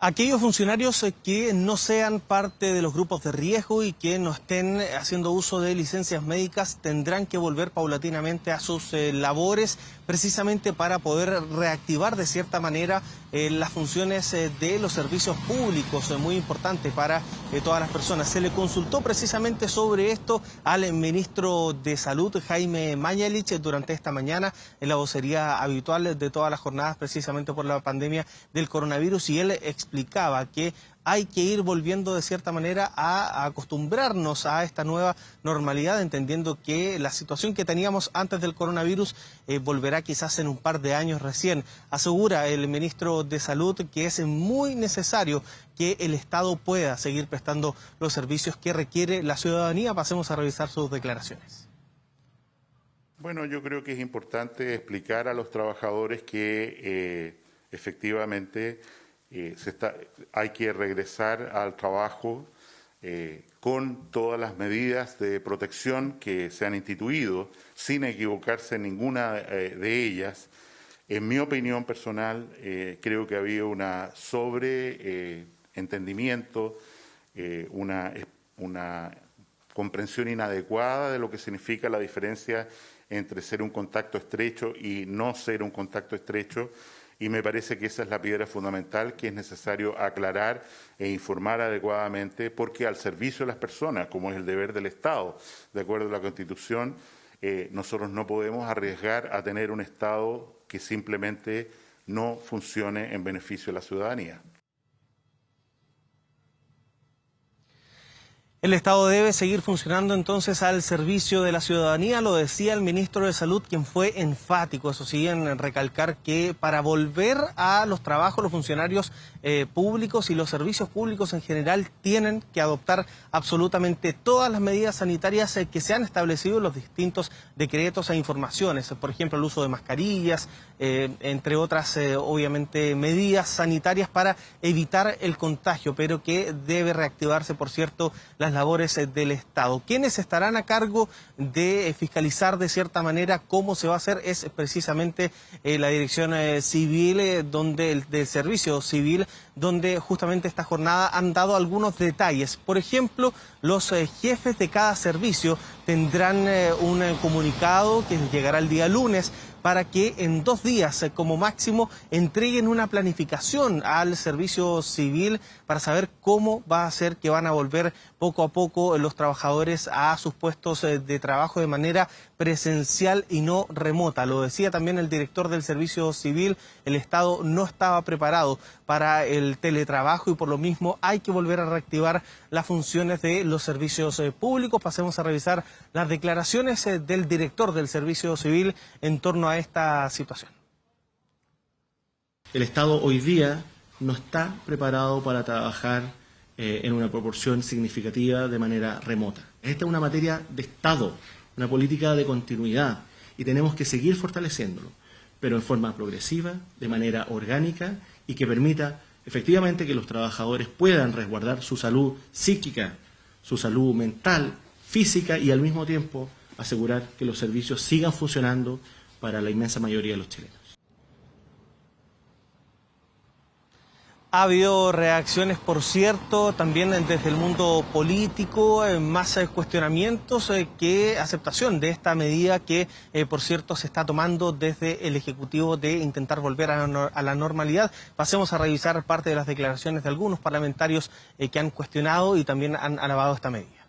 Aquellos funcionarios que no sean parte de los grupos de riesgo y que no estén haciendo uso de licencias médicas tendrán que volver paulatinamente a sus labores, precisamente para poder reactivar de cierta manera las funciones de los servicios públicos, muy importante para todas las personas. Se le consultó precisamente sobre esto al ministro de Salud, Jaime Mañalich, durante esta mañana en la vocería habitual de todas las jornadas, precisamente por la pandemia del coronavirus, y él explicaba que hay que ir volviendo de cierta manera a acostumbrarnos a esta nueva normalidad, entendiendo que la situación que teníamos antes del coronavirus volverá quizás en un par de años recién. Asegura el ministro de Salud que es muy necesario que el Estado pueda seguir prestando los servicios que requiere la ciudadanía. Pasemos a revisar sus declaraciones. Bueno, yo creo que es importante explicar a los trabajadores que efectivamente hay que regresar al trabajo con todas las medidas de protección que se han instituido, sin equivocarse en ninguna de ellas. En mi opinión personal, creo que había una sobreentendimiento, una comprensión inadecuada de lo que significa la diferencia entre ser un contacto estrecho y no ser un contacto estrecho. Y me parece que esa es la piedra fundamental que es necesario aclarar e informar adecuadamente, porque al servicio de las personas, como es el deber del Estado, de acuerdo a la Constitución, nosotros no podemos arriesgar a tener un Estado que simplemente no funcione en beneficio de la ciudadanía. El Estado debe seguir funcionando entonces al servicio de la ciudadanía, lo decía el ministro de Salud, quien fue enfático, eso sí, en recalcar que para volver a los trabajos los funcionarios públicos y los servicios públicos en general tienen que adoptar absolutamente todas las medidas sanitarias que se han establecido en los distintos decretos e informaciones, por ejemplo el uso de mascarillas, entre otras obviamente medidas sanitarias para evitar el contagio, pero que debe reactivarse, por cierto, las labores del Estado. Quienes estarán a cargo de fiscalizar de cierta manera cómo se va a hacer es precisamente la Dirección Civil, del Servicio Civil, donde justamente esta jornada han dado algunos detalles. Por ejemplo, los jefes de cada servicio tendrán un comunicado que llegará el día lunes para que en 2 días como máximo entreguen una planificación al servicio civil para saber cómo va a ser que van a volver poco a poco los trabajadores a sus puestos de trabajo de manera presencial y no remota. Lo decía también el director del servicio civil, el Estado no estaba preparado para el teletrabajo y por lo mismo hay que volver a reactivar las funciones de los servicios públicos. Pasemos a revisar las declaraciones del director del servicio civil en torno a esta situación. El Estado hoy día no está preparado para trabajar en una proporción significativa de manera remota. Esta es una materia de Estado, una política de continuidad y tenemos que seguir fortaleciéndolo, pero en forma progresiva, de manera orgánica y que permita efectivamente que los trabajadores puedan resguardar su salud psíquica, su salud mental, física y al mismo tiempo asegurar que los servicios sigan funcionando para la inmensa mayoría de los chilenos. Ha habido reacciones, por cierto, también desde el mundo político, más cuestionamientos que aceptación de esta medida que, por cierto, se está tomando desde el Ejecutivo de intentar volver a la normalidad. Pasemos a revisar parte de las declaraciones de algunos parlamentarios que han cuestionado y también han alabado esta medida.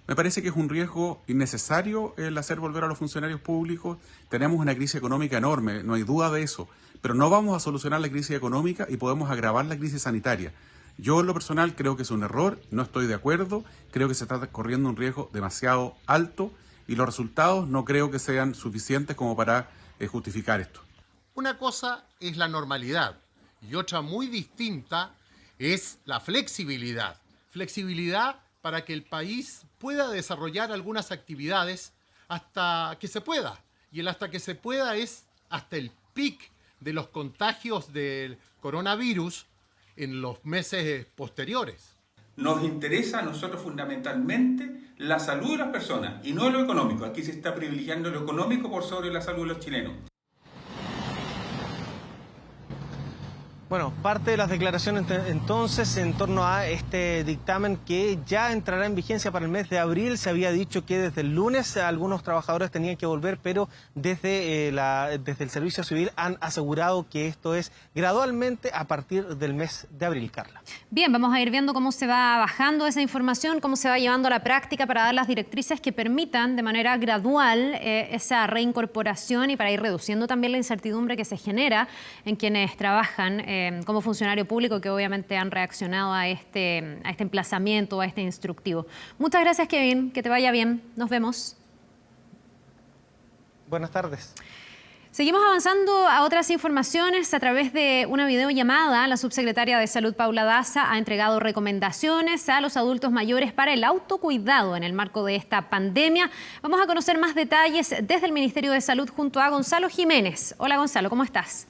Me parece que es un riesgo innecesario el hacer volver a los funcionarios públicos. Tenemos una crisis económica enorme, no hay duda de eso, pero no vamos a solucionar la crisis económica y podemos agravar la crisis sanitaria. Yo en lo personal creo que es un error, no estoy de acuerdo, creo que se está corriendo un riesgo demasiado alto y los resultados no creo que sean suficientes como para justificar esto. Una cosa es la normalidad y otra muy distinta es la flexibilidad. Flexibilidad para que el país pueda desarrollar algunas actividades hasta que se pueda. Y el hasta que se pueda es hasta el pic de los contagios del coronavirus en los meses posteriores. Nos interesa a nosotros fundamentalmente la salud de las personas y no lo económico. Aquí se está privilegiando lo económico por sobre la salud de los chilenos. Bueno, parte de las declaraciones entonces en torno a este dictamen que ya entrará en vigencia para el mes de abril. Se había dicho que desde el lunes algunos trabajadores tenían que volver, pero desde el Servicio Civil han asegurado que esto es gradualmente a partir del mes de abril, Carla. Bien, vamos a ir viendo cómo se va bajando esa información, cómo se va llevando a la práctica para dar las directrices que permitan de manera gradual esa reincorporación y para ir reduciendo también la incertidumbre que se genera en quienes trabajan como funcionario público, que obviamente han reaccionado a este emplazamiento, a este instructivo. Muchas gracias, Kevin, que te vaya bien. Nos vemos. Buenas tardes. Seguimos avanzando a otras informaciones. A través de una videollamada, la subsecretaria de Salud, Paula Daza, ha entregado recomendaciones a los adultos mayores para el autocuidado en el marco de esta pandemia. Vamos a conocer más detalles desde el Ministerio de Salud junto a Gonzalo Jiménez. Hola, Gonzalo, ¿cómo estás?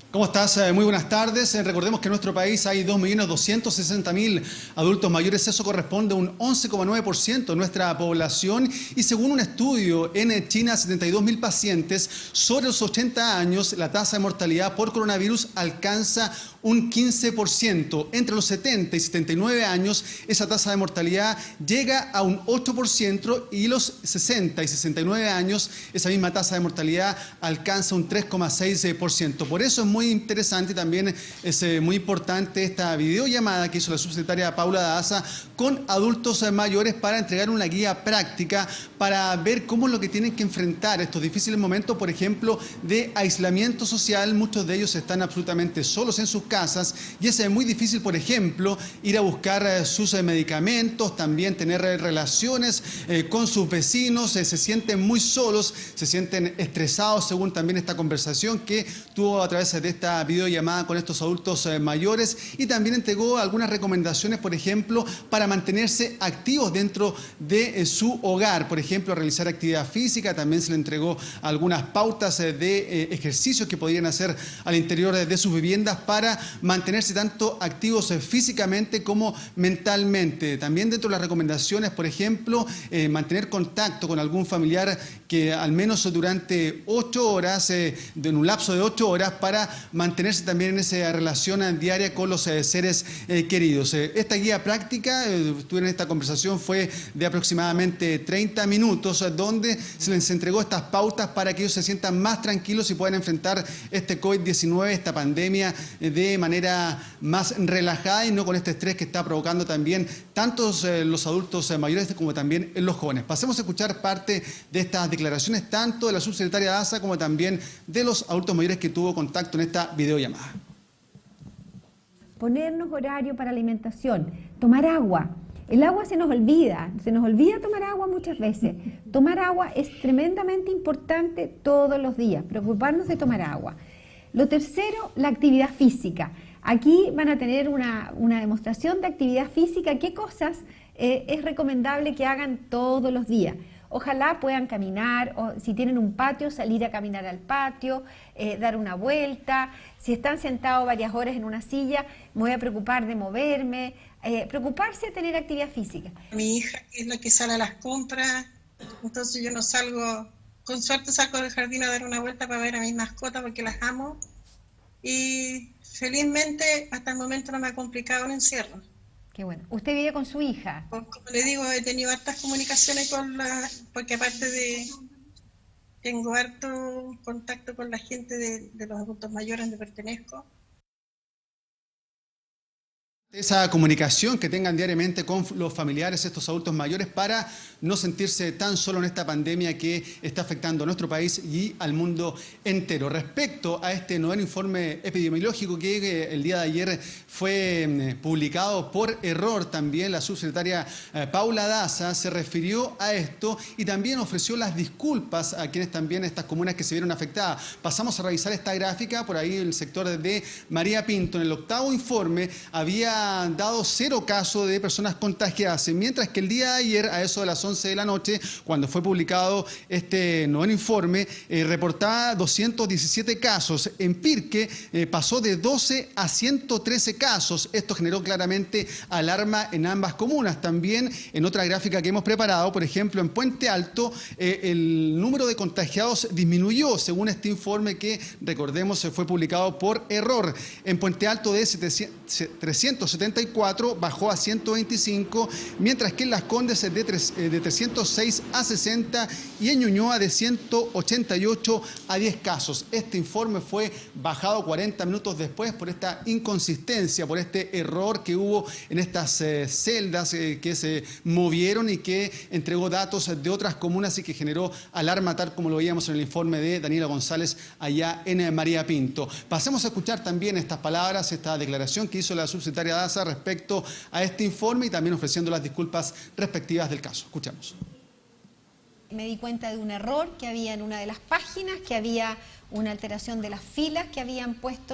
¿Cómo estás? Muy buenas tardes. Recordemos que en nuestro país hay 2.260.000 adultos mayores. Eso corresponde a un 11,9% de nuestra población. Y según un estudio en China, 72.000 pacientes sobre los 80 años, la tasa de mortalidad por coronavirus alcanza un 15%. Entre los 70 y 79 años, esa tasa de mortalidad llega a un 8% y los 60 y 69 años, esa misma tasa de mortalidad alcanza un 3,6%. Por eso es muy interesante y también es muy importante esta videollamada que hizo la subsecretaria Paula Daza con adultos mayores para entregar una guía práctica para ver cómo es lo que tienen que enfrentar estos difíciles momentos, por ejemplo, de aislamiento social. Muchos de ellos están absolutamente solos en sus casas y es muy difícil, por ejemplo, ir a buscar sus medicamentos, también tener relaciones con sus vecinos, se sienten muy solos, se sienten estresados, según también esta conversación que tuvo a través de esta videollamada con estos adultos mayores, y también entregó algunas recomendaciones, por ejemplo, para mantenerse activos dentro de su hogar, por ejemplo, realizar actividad física. También se le entregó algunas pautas de ejercicios que podrían hacer al interior de sus viviendas para mantenerse tanto activos físicamente como mentalmente. También dentro de las recomendaciones, por ejemplo, mantener contacto con algún familiar que al menos durante 8 horas, en un lapso de 8 horas, para mantenerse también en esa relación diaria con los seres queridos. Esta guía práctica, estuve en esta conversación, fue de aproximadamente 30 minutos, donde se les entregó estas pautas para que ellos se sientan más tranquilos y puedan enfrentar este COVID-19, esta pandemia, de manera más relajada y no con este estrés que está provocando también tantos los adultos mayores como también los jóvenes. Pasemos a escuchar parte de estas declaraciones tanto de la subsecretaria Daza como también de los adultos mayores que tuvo contacto en esta videollamada. Ponernos horario para alimentación, tomar agua. El agua se nos olvida tomar agua muchas veces. Tomar agua es tremendamente importante todos los días, preocuparnos de tomar agua. Lo tercero, la actividad física. Aquí van a tener una demostración de actividad física, qué cosas es recomendable que hagan todos los días. Ojalá puedan caminar, o si tienen un patio, salir a caminar al patio, dar una vuelta. Si están sentados varias horas en una silla, me voy a preocupar de moverme, preocuparse de tener actividad física. Mi hija es la que sale a las compras, entonces yo no salgo, con suerte salgo del jardín a dar una vuelta para ver a mis mascotas porque las amo, y felizmente hasta el momento no me ha complicado el encierro. Qué bueno. ¿Usted vive con su hija? Como le digo, he tenido hartas comunicaciones porque aparte de, tengo harto contacto con la gente de los adultos mayores donde pertenezco. Esa comunicación que tengan diariamente con los familiares, estos adultos mayores, para no sentirse tan solo en esta pandemia que está afectando a nuestro país y al mundo entero. Respecto a este nuevo informe epidemiológico que el día de ayer fue publicado por error, también la subsecretaria Paula Daza se refirió a esto y también ofreció las disculpas a quienes también, estas comunas que se vieron afectadas. Pasamos a revisar esta gráfica, por ahí el sector de María Pinto. En el octavo informe había había dado 0 casos de personas contagiadas, mientras que el día de ayer, a eso de las 11 de la noche, cuando fue publicado este noveno informe, reportaba 217 casos. En Pirque pasó de 12 a 113 casos. Esto generó claramente alarma en ambas comunas. También en otra gráfica que hemos preparado, por ejemplo, en Puente Alto, el número de contagiados disminuyó, según este informe que, recordemos, fue publicado por error. En Puente Alto de 374 bajó a 125, mientras que en Las Condes de 306 a 60 y en Ñuñoa de 188 a 10 casos. Este informe fue bajado 40 minutos después por esta inconsistencia, por este error que hubo en estas celdas que se movieron y que entregó datos de otras comunas y que generó alarma, tal como lo veíamos en el informe de Daniela González allá en María Pinto. Pasemos a escuchar también estas palabras, esta declaración que hizo la subsecretaria Daza respecto a este informe y también ofreciendo las disculpas respectivas del caso. Escuchamos. Me di cuenta de un error que había en una de las páginas, que había una alteración de las filas que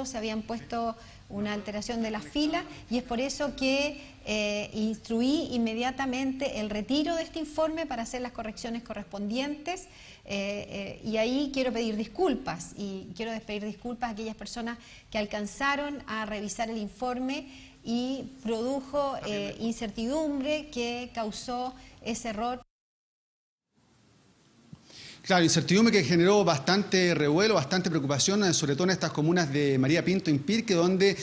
se habían puesto una alteración de las filas, y es por eso que instruí inmediatamente el retiro de este informe para hacer las correcciones correspondientes, y ahí quiero pedir disculpas, y quiero pedir disculpas a aquellas personas que alcanzaron a revisar el informe y produjo incertidumbre que causó ese error. Claro, incertidumbre que generó bastante revuelo, bastante preocupación, sobre todo en estas comunas de María Pinto y Pirque, donde,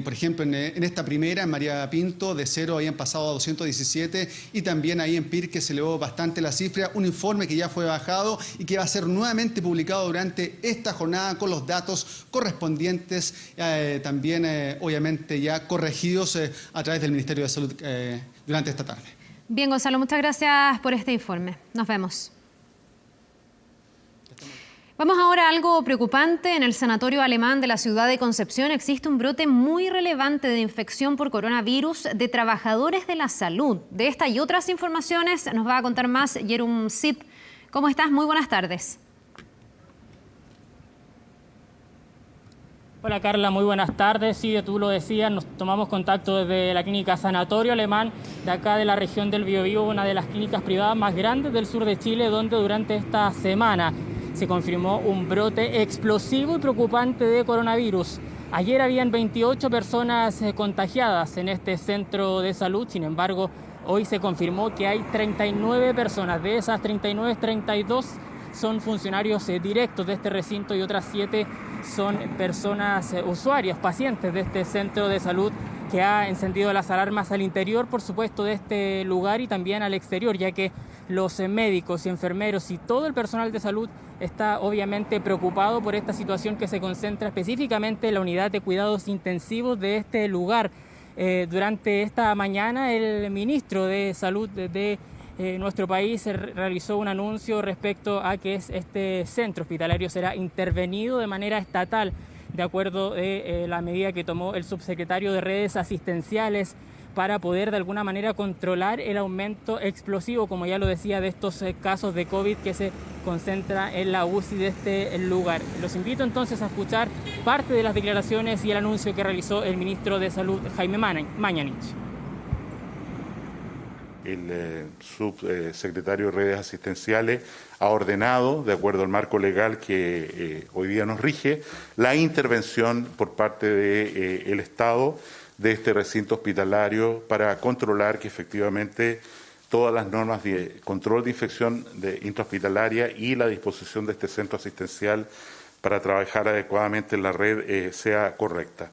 por ejemplo, en esta primera, en María Pinto, de 0 habían pasado a 217, y también ahí en Pirque se elevó bastante la cifra. Un informe que ya fue bajado y que va a ser nuevamente publicado durante esta jornada con los datos correspondientes, también obviamente ya corregidos a través del Ministerio de Salud durante esta tarde. Bien, Gonzalo, muchas gracias por este informe. Nos vemos. Vamos ahora a algo preocupante. En el sanatorio alemán de la ciudad de Concepción existe un brote muy relevante de infección por coronavirus de trabajadores de la salud. De esta y otras informaciones nos va a contar más Jerum Sid. ¿Cómo estás? Muy buenas tardes. Hola Carla, muy buenas tardes. Sí, tú lo decías, nos tomamos contacto desde la clínica Sanatorio Alemán de acá de la región del Biobío, una de las clínicas privadas más grandes del sur de Chile, donde durante esta semana se confirmó un brote explosivo y preocupante de coronavirus. Ayer habían 28 personas contagiadas en este centro de salud, sin embargo, hoy se confirmó que hay 39 personas. De esas 39, 32 son funcionarios directos de este recinto y otras 7 son personas usuarias, pacientes de este centro de salud, que ha encendido las alarmas al interior, por supuesto, de este lugar y también al exterior, ya que los médicos y enfermeros y todo el personal de salud está obviamente preocupado por esta situación que se concentra específicamente en la unidad de cuidados intensivos de este lugar. Durante esta mañana el ministro de Salud de nuestro país realizó un anuncio respecto a que este centro hospitalario será intervenido de manera estatal, de acuerdo a la medida que tomó el subsecretario de Redes Asistenciales, para poder de alguna manera controlar el aumento explosivo, como ya lo decía, de estos casos de COVID que se concentra en la UCI de este lugar. Los invito entonces a escuchar parte de las declaraciones y el anuncio que realizó el ministro de Salud, Jaime Mañanich. El subsecretario de Redes Asistenciales ha ordenado, de acuerdo al marco legal que hoy día nos rige, la intervención por parte del Estado de este recinto hospitalario para controlar que efectivamente todas las normas de control de infección intrahospitalaria y la disposición de este centro asistencial para trabajar adecuadamente en la red sea correcta.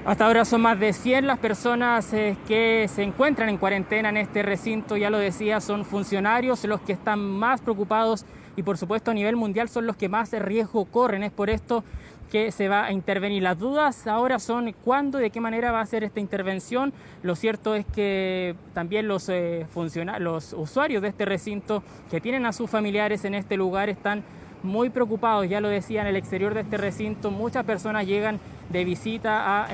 Hasta ahora son más de 100 las personas que se encuentran en cuarentena en este recinto. Ya lo decía, son funcionarios los que están más preocupados y por supuesto a nivel mundial son los que más riesgo corren. Es por esto que se va a intervenir. Las dudas ahora son cuándo y de qué manera va a ser esta intervención. Lo cierto es que también los usuarios de este recinto que tienen a sus familiares en este lugar están muy preocupados. Ya lo decía, en el exterior de este recinto muchas personas llegan de visita a,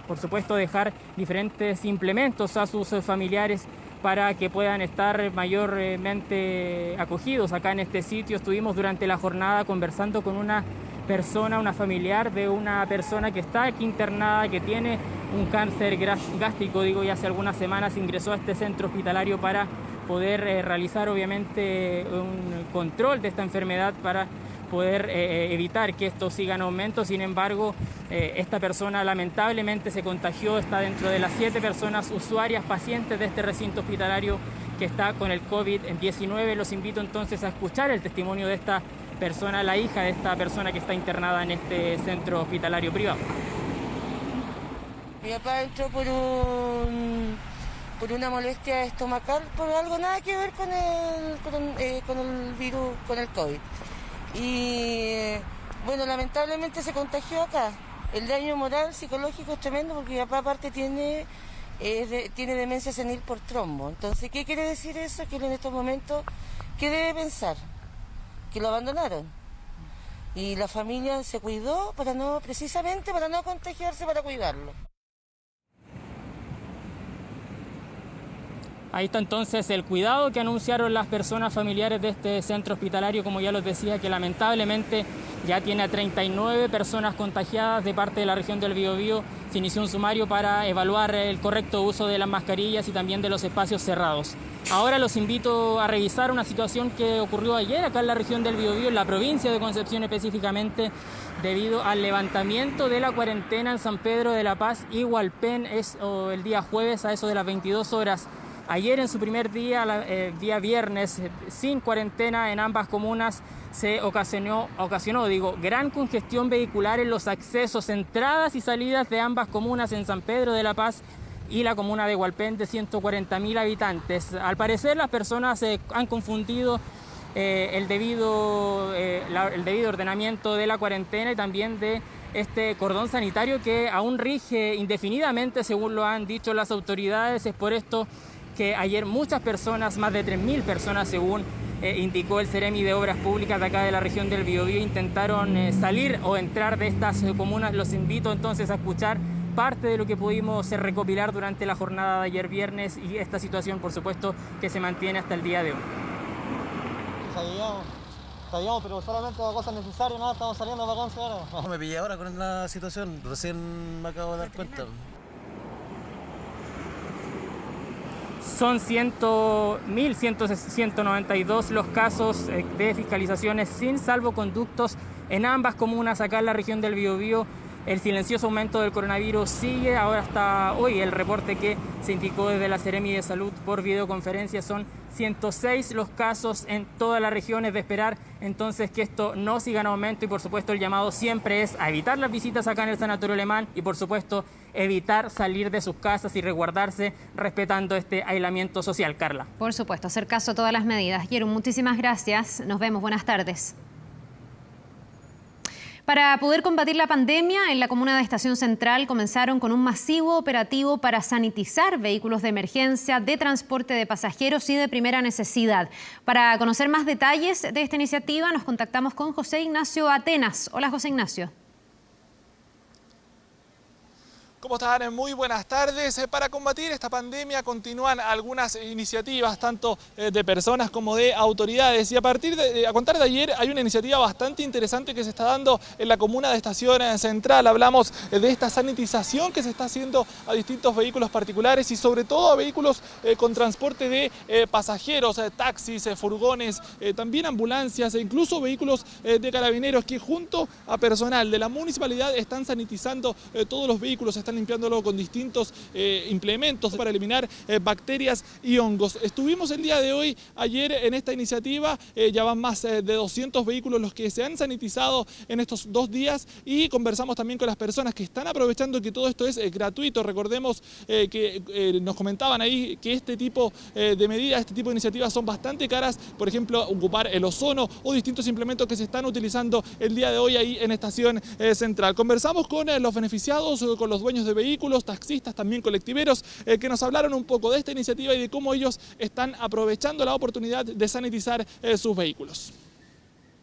por supuesto, dejar diferentes implementos a sus familiares para que puedan estar mayormente acogidos acá en este sitio. Estuvimos durante la jornada conversando con una persona, una familiar de una persona que está aquí internada, que tiene un cáncer gástrico, y hace algunas semanas ingresó a este centro hospitalario para poder realizar obviamente un control de esta enfermedad para poder evitar que esto siga en aumento. Sin embargo, esta persona lamentablemente se contagió, está dentro de las 7 personas usuarias, pacientes de este recinto hospitalario que está con el COVID-19. Los invito entonces a escuchar el testimonio de esta persona, la hija de esta persona que está internada en este centro hospitalario privado. Mi papá entró por una molestia estomacal, por algo nada que ver con el virus, con el COVID. Y bueno, lamentablemente se contagió acá. El daño moral, psicológico es tremendo porque mi papá aparte tiene demencia senil por trombo. Entonces, ¿qué quiere decir eso? Que él en estos momentos, ¿qué debe pensar? Que lo abandonaron. Y la familia se cuidó precisamente para no contagiarse, para cuidarlo. Ahí está entonces el cuidado que anunciaron las personas familiares de este centro hospitalario, como ya les decía, que lamentablemente ya tiene a 39 personas contagiadas de parte de la región del Biobío. Se inició un sumario para evaluar el correcto uso de las mascarillas y también de los espacios cerrados. Ahora los invito a revisar una situación que ocurrió ayer acá en la región del Biobío, en la provincia de Concepción específicamente, debido al levantamiento de la cuarentena en San Pedro de la Paz y Hualpén el día jueves a eso de las 22 horas. Ayer en su primer día, día viernes, sin cuarentena en ambas comunas, se ocasionó gran congestión vehicular en los accesos, entradas y salidas de ambas comunas en San Pedro de la Paz y la comuna de Hualpén de 140.000 habitantes. Al parecer las personas han confundido el debido ordenamiento de la cuarentena y también de este cordón sanitario que aún rige indefinidamente, según lo han dicho las autoridades. Es por esto que ayer muchas personas, más de 3.000 personas según indicó el Ceremi de Obras Públicas de acá de la región del Biobío, intentaron salir o entrar de estas comunas. Los invito entonces a escuchar parte de lo que pudimos recopilar durante la jornada de ayer viernes y esta situación, por supuesto, que se mantiene hasta el día de hoy. Salíamos, pero solamente a cosas necesarias, nada, estamos saliendo de vacaciones ahora. No, me pillé ahora con la situación, recién me acabo de dar cuenta. Son 1.192 los casos de fiscalizaciones sin salvoconductos en ambas comunas acá en la región del Biobío. El silencioso aumento del coronavirus sigue. Ahora hasta hoy el reporte que se indicó desde la Seremi de Salud por videoconferencia son 106 los casos en toda la región. Es de esperar entonces que esto no siga en aumento y por supuesto el llamado siempre es a evitar las visitas acá en el Sanatorio Alemán y por supuesto evitar salir de sus casas y resguardarse respetando este aislamiento social. Carla. Por supuesto, hacer caso a todas las medidas. Jeroen, muchísimas gracias. Nos vemos. Buenas tardes. Para poder combatir la pandemia, en la comuna de Estación Central comenzaron con un masivo operativo para sanitizar vehículos de emergencia, de transporte de pasajeros y de primera necesidad. Para conocer más detalles de esta iniciativa, nos contactamos con José Ignacio Atenas. Hola, José Ignacio. ¿Cómo están? Muy buenas tardes. Para combatir esta pandemia continúan algunas iniciativas, tanto de personas como de autoridades. Y a contar de ayer hay una iniciativa bastante interesante que se está dando en la comuna de Estación Central. Hablamos de esta sanitización que se está haciendo a distintos vehículos particulares y sobre todo a vehículos con transporte de pasajeros, taxis, furgones, también ambulancias e incluso vehículos de carabineros que junto a personal de la municipalidad están sanitizando todos los vehículos, están limpiándolo con distintos implementos para eliminar bacterias y hongos. Estuvimos el día de hoy, ayer en esta iniciativa, ya van más de 200 vehículos los que se han sanitizado en estos 2 días y conversamos también con las personas que están aprovechando que todo esto es gratuito. Recordemos que nos comentaban ahí que este tipo de medidas, este tipo de iniciativas son bastante caras, por ejemplo, ocupar el ozono o distintos implementos que se están utilizando el día de hoy ahí en Estación Central. Conversamos con los beneficiados, con los dueños de vehículos, taxistas, también colectiveros, que nos hablaron un poco de esta iniciativa y de cómo ellos están aprovechando la oportunidad de sanitizar sus vehículos.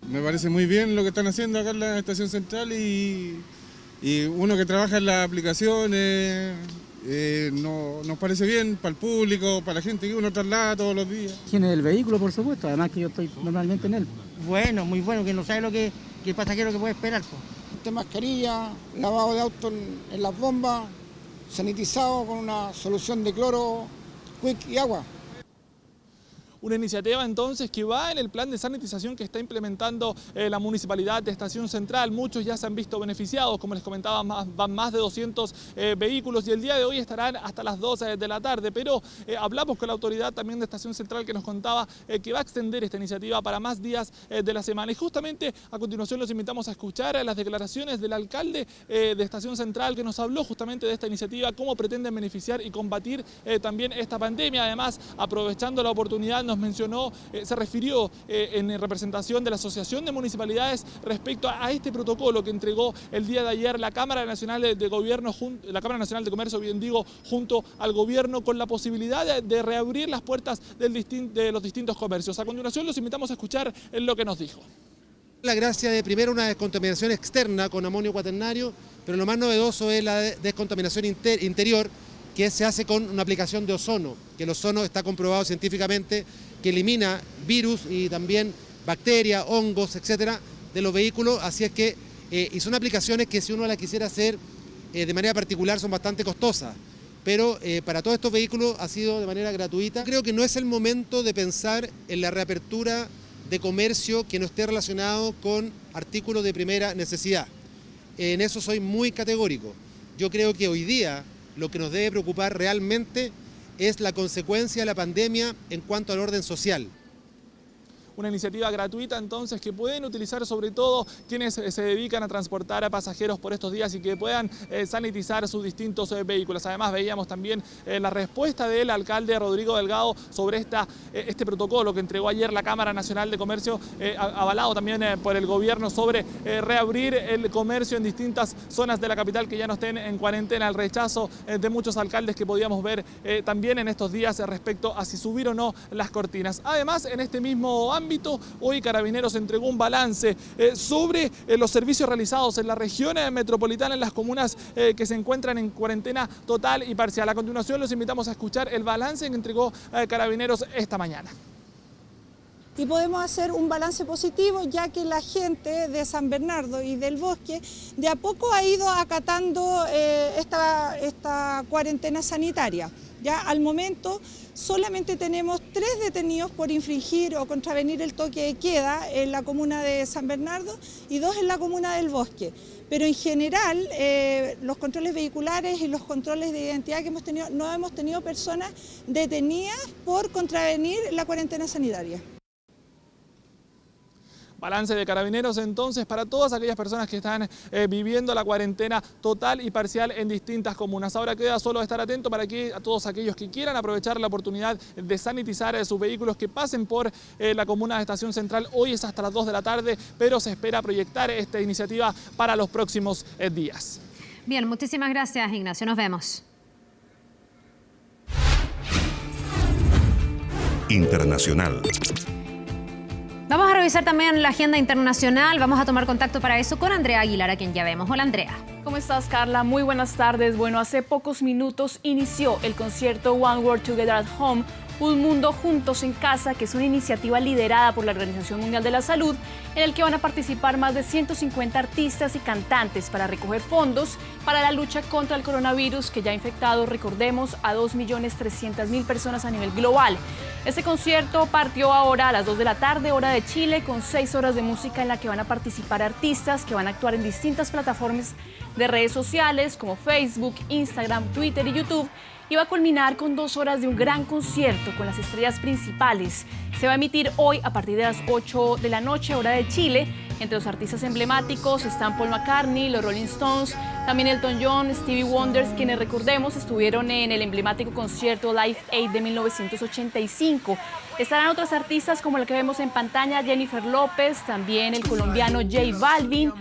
Me parece muy bien lo que están haciendo acá en la Estación Central y uno que trabaja en las aplicaciones No nos parece bien para el público, para la gente que uno traslada todos los días. Tiene el vehículo, por supuesto, además que yo estoy normalmente en él. Bueno, muy bueno, que no sabe lo que el pasajero que puede esperar. De mascarilla, lavado de auto en las bombas, sanitizado con una solución de cloro, quick y agua. Una iniciativa entonces que va en el plan de sanitización que está implementando la Municipalidad de Estación Central. Muchos ya se han visto beneficiados, como les comentaba, van más de 200 vehículos y el día de hoy estarán hasta las 12 de la tarde. Pero hablamos con la autoridad también de Estación Central que nos contaba que va a extender esta iniciativa para más días de la semana. Y justamente a continuación los invitamos a escuchar las declaraciones del alcalde de Estación Central que nos habló justamente de esta iniciativa, cómo pretenden beneficiar y combatir también esta pandemia. Además, aprovechando la oportunidad, nos mencionó, se refirió en representación de la Asociación de Municipalidades respecto a este protocolo que entregó el día de ayer la Cámara Nacional de Gobierno, la Cámara Nacional de Comercio, bien digo, junto al gobierno, con la posibilidad de reabrir las puertas de los distintos comercios. A continuación los invitamos a escuchar lo que nos dijo. La gracia de primero una descontaminación externa con amonio cuaternario, pero lo más novedoso es la descontaminación interior, que se hace con una aplicación de ozono, que el ozono está comprobado científicamente que elimina virus y también bacterias, hongos, etcétera, de los vehículos. Así es que, y son aplicaciones que si uno las quisiera hacer de manera particular son bastante costosas, pero para todos estos vehículos ha sido de manera gratuita. Creo que no es el momento de pensar en la reapertura de comercio que no esté relacionado con artículos de primera necesidad. En eso soy muy categórico. Yo creo que hoy día lo que nos debe preocupar realmente es la consecuencia de la pandemia en cuanto al orden social. Una iniciativa gratuita entonces que pueden utilizar sobre todo quienes se dedican a transportar a pasajeros por estos días y que puedan sanitizar sus distintos vehículos. Además veíamos también la respuesta del alcalde Rodrigo Delgado sobre este protocolo que entregó ayer la Cámara Nacional de Comercio, avalado también por el gobierno, sobre reabrir el comercio en distintas zonas de la capital que ya no estén en cuarentena. El rechazo de muchos alcaldes que podíamos ver también en estos días respecto a si subir o no las cortinas. Además, en este mismo ámbito, hoy Carabineros entregó un balance sobre los servicios realizados en la región metropolitana, en las comunas que se encuentran en cuarentena total y parcial. A continuación los invitamos a escuchar el balance que entregó Carabineros esta mañana. Y podemos hacer un balance positivo, ya que la gente de San Bernardo y del Bosque de a poco ha ido acatando esta cuarentena sanitaria. Ya al momento solamente tenemos 3 detenidos por infringir o contravenir el toque de queda en la comuna de San Bernardo y 2 en la comuna del Bosque. Pero en general los controles vehiculares y los controles de identidad que hemos tenido, no hemos tenido personas detenidas por contravenir la cuarentena sanitaria. Balance de Carabineros entonces para todas aquellas personas que están viviendo la cuarentena total y parcial en distintas comunas. Ahora queda solo estar atento para que a todos aquellos que quieran aprovechar la oportunidad de sanitizar sus vehículos que pasen por la comuna de Estación Central. Hoy es hasta las 2 de la tarde, pero se espera proyectar esta iniciativa para los próximos días. Bien, muchísimas gracias, Ignacio. Nos vemos. Internacional. Vamos a revisar también la agenda internacional. Vamos a tomar contacto para eso con Andrea Aguilar, a quien ya vemos. Hola, Andrea. ¿Cómo estás, Carla? Muy buenas tardes. Bueno, hace pocos minutos inició el concierto One World Together at Home, Un Mundo Juntos en Casa, que es una iniciativa liderada por la Organización Mundial de la Salud, en el que van a participar más de 150 artistas y cantantes para recoger fondos para la lucha contra el coronavirus, que ya ha infectado, recordemos, a 2.300.000 personas a nivel global. Este concierto partió ahora a las 2 de la tarde, hora de Chile, con 6 horas de música en la que van a participar artistas que van a actuar en distintas plataformas de redes sociales como Facebook, Instagram, Twitter y YouTube. Y va a culminar con 2 horas de un gran concierto con las estrellas principales. Se va a emitir hoy a partir de las 8 de la noche, hora de Chile. Entre los artistas emblemáticos están Paul McCartney, los Rolling Stones, también Elton John, Stevie Wonder, quienes, recordemos, estuvieron en el emblemático concierto Live Aid de 1985. Estarán otros artistas como el que vemos en pantalla, Jennifer López, también el colombiano J Balvin,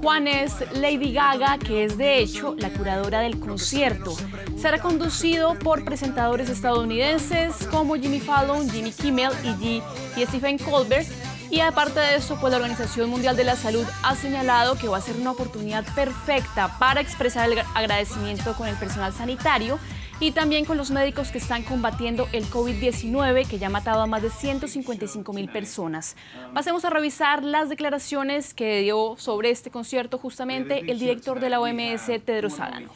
Juanes, Lady Gaga, que es de hecho la curadora del concierto. Será conducido por presentadores estadounidenses como Jimmy Fallon, Jimmy Kimmel y Stephen Colbert. Y aparte de eso, pues la Organización Mundial de la Salud ha señalado que va a ser una oportunidad perfecta para expresar el agradecimiento con el personal sanitario y también con los médicos que están combatiendo el COVID-19, que ya ha matado a más de 155,000 personas. Pasemos a revisar las declaraciones que dio sobre este concierto justamente el director de la OMS, Tedros Adhanom.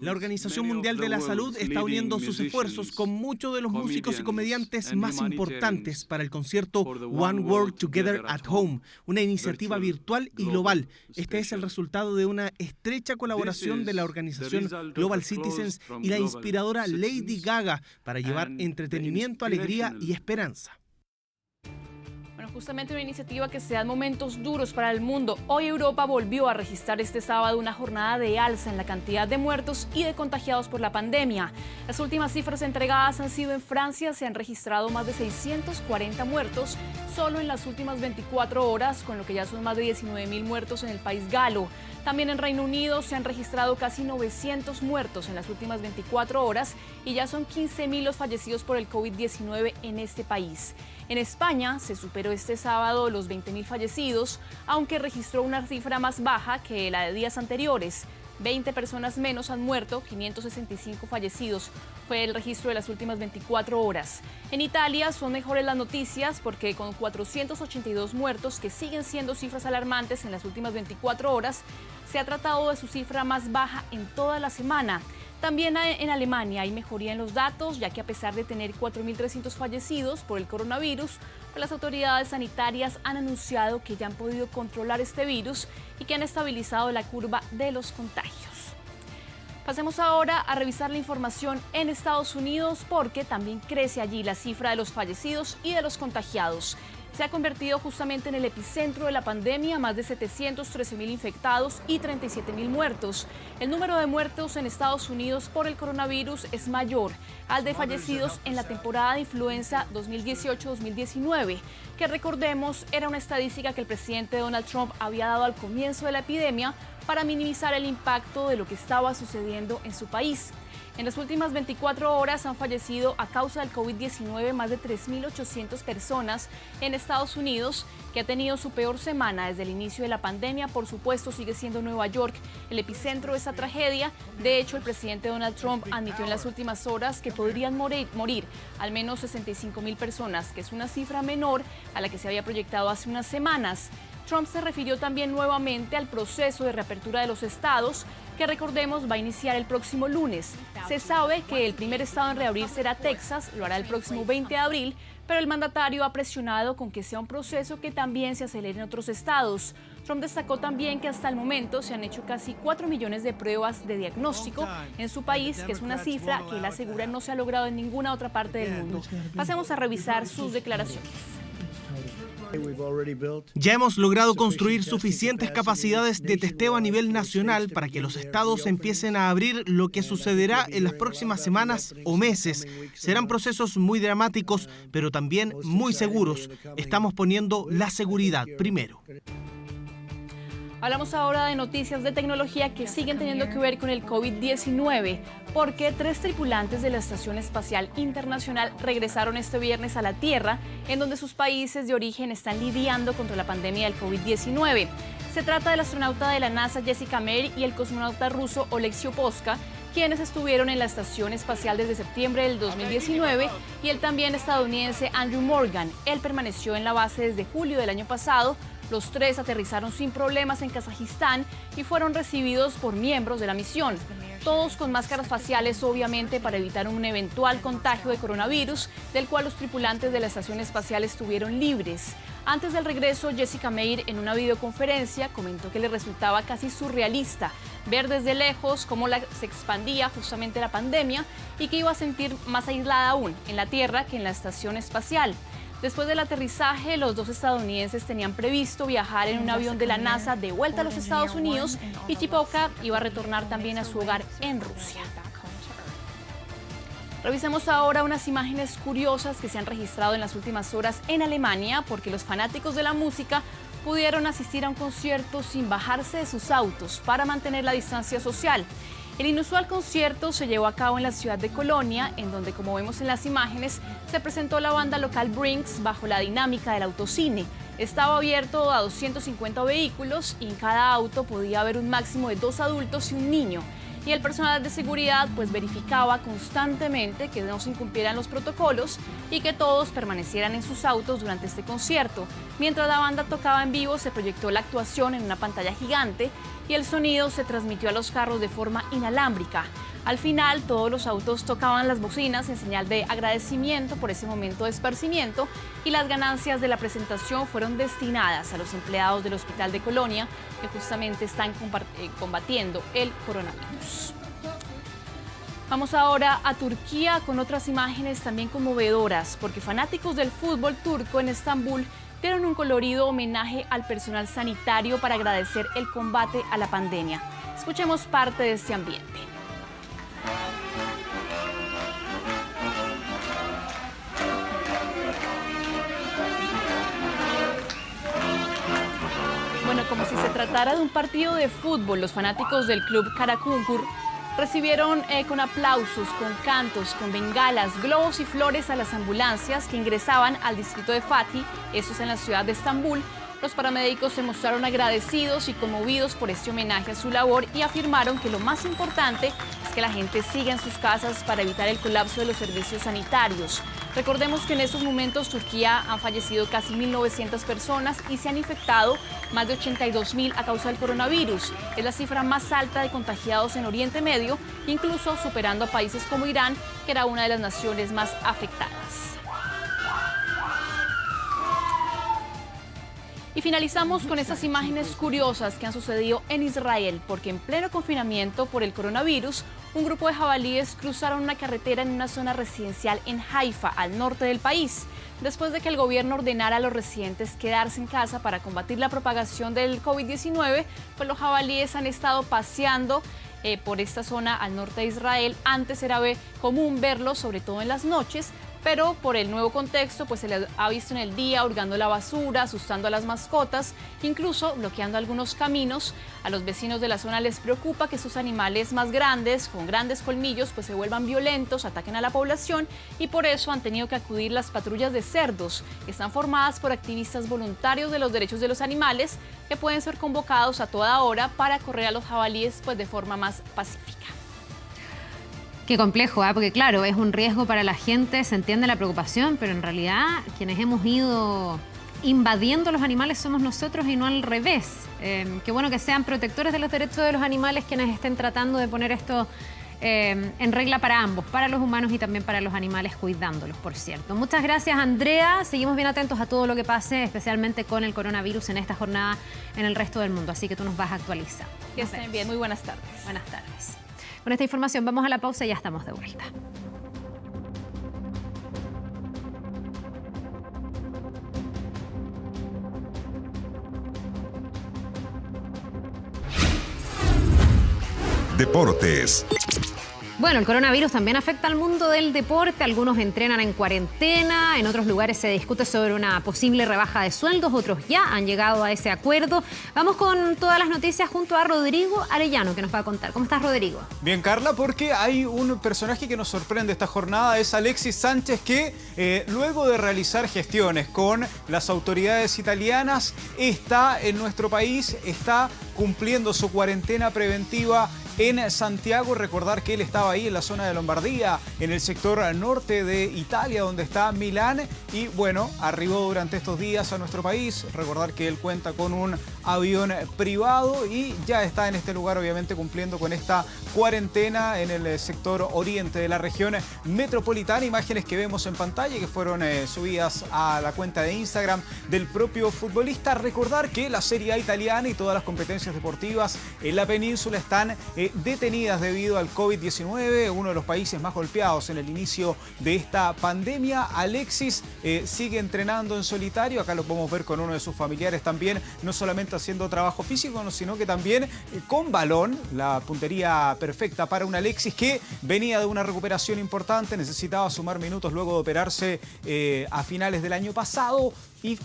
La Organización Mundial de la Salud está uniendo sus esfuerzos con muchos de los músicos y comediantes más importantes para el concierto One World Together at Home, una iniciativa virtual y global. Este es el resultado de una estrecha colaboración de la organización Global Citizens y la inspiradora Lady Gaga para llevar entretenimiento, alegría y esperanza. Bueno, justamente una iniciativa que se da en momentos duros para el mundo. Hoy Europa volvió a registrar este sábado una jornada de alza en la cantidad de muertos y de contagiados por la pandemia. Las últimas cifras entregadas han sido en Francia, se han registrado más de 640 muertos solo en las últimas 24 horas, con lo que ya son más de 19,000 muertos en el país galo. También en Reino Unido se han registrado casi 900 muertos en las últimas 24 horas y ya son 15,000 los fallecidos por el COVID-19 en este país. En España se superó este sábado los 20,000 fallecidos, aunque registró una cifra más baja que la de días anteriores. 20 personas menos han muerto, 565 fallecidos. Fue el registro de las últimas 24 horas. En Italia son mejores las noticias porque con 482 muertos, que siguen siendo cifras alarmantes en las últimas 24 horas, se ha tratado de su cifra más baja en toda la semana. También en Alemania hay mejoría en los datos, ya que a pesar de tener 4.300 fallecidos por el coronavirus, las autoridades sanitarias han anunciado que ya han podido controlar este virus y que han estabilizado la curva de los contagios. Pasemos ahora a revisar la información en Estados Unidos, porque también crece allí la cifra de los fallecidos y de los contagiados. Se ha convertido justamente en el epicentro de la pandemia, más de 713,000 infectados y 37,000 muertos. El número de muertos en Estados Unidos por el coronavirus es mayor al de fallecidos en la temporada de influenza 2018-2019, que recordemos era una estadística que el presidente Donald Trump había dado al comienzo de la epidemia para minimizar el impacto de lo que estaba sucediendo en su país. En las últimas 24 horas han fallecido a causa del COVID-19 más de 3.800 personas en Estados Unidos, que ha tenido su peor semana desde el inicio de la pandemia. Por supuesto, sigue siendo Nueva York el epicentro de esta tragedia. De hecho, el presidente Donald Trump admitió en las últimas horas que podrían morir al menos 65,000 personas, que es una cifra menor a la que se había proyectado hace unas semanas. Trump se refirió también nuevamente al proceso de reapertura de los estados, que recordemos va a iniciar el próximo lunes. Se sabe que el primer estado en reabrir será Texas, lo hará el próximo 20 de abril, pero el mandatario ha presionado con que sea un proceso que también se acelere en otros estados. Trump destacó también que hasta el momento se han hecho casi 4 millones de pruebas de diagnóstico en su país, que es una cifra que él asegura no se ha logrado en ninguna otra parte del mundo. Pasemos a revisar sus declaraciones. Ya hemos logrado construir suficientes capacidades de testeo a nivel nacional para que los estados empiecen a abrir. Lo que sucederá en las próximas semanas o meses serán procesos muy dramáticos, pero también muy seguros. Estamos poniendo la seguridad primero. Hablamos ahora de noticias de tecnología que siguen teniendo que ver con el COVID-19, porque 3 tripulantes de la Estación Espacial Internacional regresaron este viernes a la Tierra, en donde sus países de origen están lidiando contra la pandemia del COVID-19. Se trata del astronauta de la NASA Jessica Meir y el cosmonauta ruso Oleksiy Poska, quienes estuvieron en la Estación Espacial desde septiembre del 2019, y el también estadounidense Andrew Morgan. Él permaneció en la base desde julio del año pasado. Los 3 aterrizaron sin problemas en Kazajistán y fueron recibidos por miembros de la misión. Todos con máscaras faciales, obviamente, para evitar un eventual contagio de coronavirus, del cual los tripulantes de la estación espacial estuvieron libres. Antes del regreso, Jessica Meir, en una videoconferencia, comentó que le resultaba casi surrealista ver desde lejos cómo se expandía justamente la pandemia y que iba a sentir más aislada aún en la Tierra que en la estación espacial. Después del aterrizaje, los 2 estadounidenses tenían previsto viajar en un avión de la NASA de vuelta a los Estados Unidos, y Poska iba a retornar también a su hogar en Rusia. Revisemos ahora unas imágenes curiosas que se han registrado en las últimas horas en Alemania, porque los fanáticos de la música pudieron asistir a un concierto sin bajarse de sus autos para mantener la distancia social. El inusual concierto se llevó a cabo en la ciudad de Colonia, en donde, como vemos en las imágenes, se presentó la banda local Brinks bajo la dinámica del autocine. Estaba abierto a 250 vehículos y en cada auto podía haber un máximo de 2 adultos y un niño. Y el personal de seguridad pues verificaba constantemente que no se incumplieran los protocolos y que todos permanecieran en sus autos durante este concierto. Mientras la banda tocaba en vivo, se proyectó la actuación en una pantalla gigante y el sonido se transmitió a los carros de forma inalámbrica. Al final, todos los autos tocaban las bocinas en señal de agradecimiento por ese momento de esparcimiento y las ganancias de la presentación fueron destinadas a los empleados del Hospital de Colonia, que justamente están combatiendo el coronavirus. Vamos ahora a Turquía con otras imágenes también conmovedoras, porque fanáticos del fútbol turco en Estambul dieron un colorido homenaje al personal sanitario para agradecer el combate a la pandemia. Escuchemos parte de este ambiente. Bueno, como si se tratara de un partido de fútbol, los fanáticos del club Karagümrük recibieron con aplausos, con cantos, con bengalas, globos y flores a las ambulancias que ingresaban al distrito de Fatih, eso es en la ciudad de Estambul. Los paramédicos se mostraron agradecidos y conmovidos por este homenaje a su labor y afirmaron que lo más importante es que la gente siga en sus casas para evitar el colapso de los servicios sanitarios. Recordemos que en estos momentos Turquía han fallecido casi 1.900 personas y se han infectado más de 82.000 a causa del coronavirus. Es la cifra más alta de contagiados en Oriente Medio, incluso superando a países como Irán, que era una de las naciones más afectadas. Y finalizamos con estas imágenes curiosas que han sucedido en Israel, porque en pleno confinamiento por el coronavirus, un grupo de jabalíes cruzaron una carretera en una zona residencial en Haifa, al norte del país. Después de que el gobierno ordenara a los residentes quedarse en casa para combatir la propagación del COVID-19, pues los jabalíes han estado paseando por esta zona al norte de Israel. Antes era común verlos, sobre todo en las noches, pero por el nuevo contexto pues se les ha visto en el día hurgando la basura, asustando a las mascotas, incluso bloqueando algunos caminos. A los vecinos de la zona les preocupa que estos animales más grandes, con grandes colmillos, pues se vuelvan violentos, ataquen a la población, y por eso han tenido que acudir las patrullas de cerdos, que están formadas por activistas voluntarios de los derechos de los animales, que pueden ser convocados a toda hora para correr a los jabalíes pues de forma más pacífica. Qué complejo, porque claro, es un riesgo para la gente, se entiende la preocupación, pero en realidad quienes hemos ido invadiendo los animales somos nosotros y no al revés. Qué bueno que sean protectores de los derechos de los animales quienes estén tratando de poner esto en regla para ambos, para los humanos y también para los animales, cuidándolos, por cierto. Muchas gracias, Andrea. Seguimos bien atentos a todo lo que pase, especialmente con el coronavirus en esta jornada en el resto del mundo, así que tú nos vas a actualizar. Que estén bien, muy buenas tardes. Buenas tardes. Con esta información vamos a la pausa y ya estamos de vuelta. Deportes. Bueno, el coronavirus también afecta al mundo del deporte. Algunos entrenan en cuarentena, en otros lugares se discute sobre una posible rebaja de sueldos, otros ya han llegado a ese acuerdo. Vamos con todas las noticias junto a Rodrigo Arellano, que nos va a contar. ¿Cómo estás, Rodrigo? Bien, Carla, porque hay un personaje que nos sorprende esta jornada, es Alexis Sánchez, que luego de realizar gestiones con las autoridades italianas, está en nuestro país, está cumpliendo su cuarentena preventiva en Santiago. Recordar que él estaba ahí en la zona de Lombardía, en el sector norte de Italia, donde está Milán, y bueno, arribó durante estos días a nuestro país. Recordar que él cuenta con un avión privado y ya está en este lugar, obviamente cumpliendo con esta cuarentena en el sector oriente de la región metropolitana. Imágenes que vemos en pantalla y que fueron subidas a la cuenta de Instagram del propio futbolista. Recordar que la Serie A italiana y todas las competencias deportivas en la península están detenidas debido al COVID-19, uno de los países más golpeados en el inicio de esta pandemia. Alexis sigue entrenando en solitario, acá lo podemos ver con uno de sus familiares también, no solamente haciendo trabajo físico, sino que también con balón, la puntería perfecta para un Alexis que venía de una recuperación importante, necesitaba sumar minutos luego de operarse a finales del año pasado. y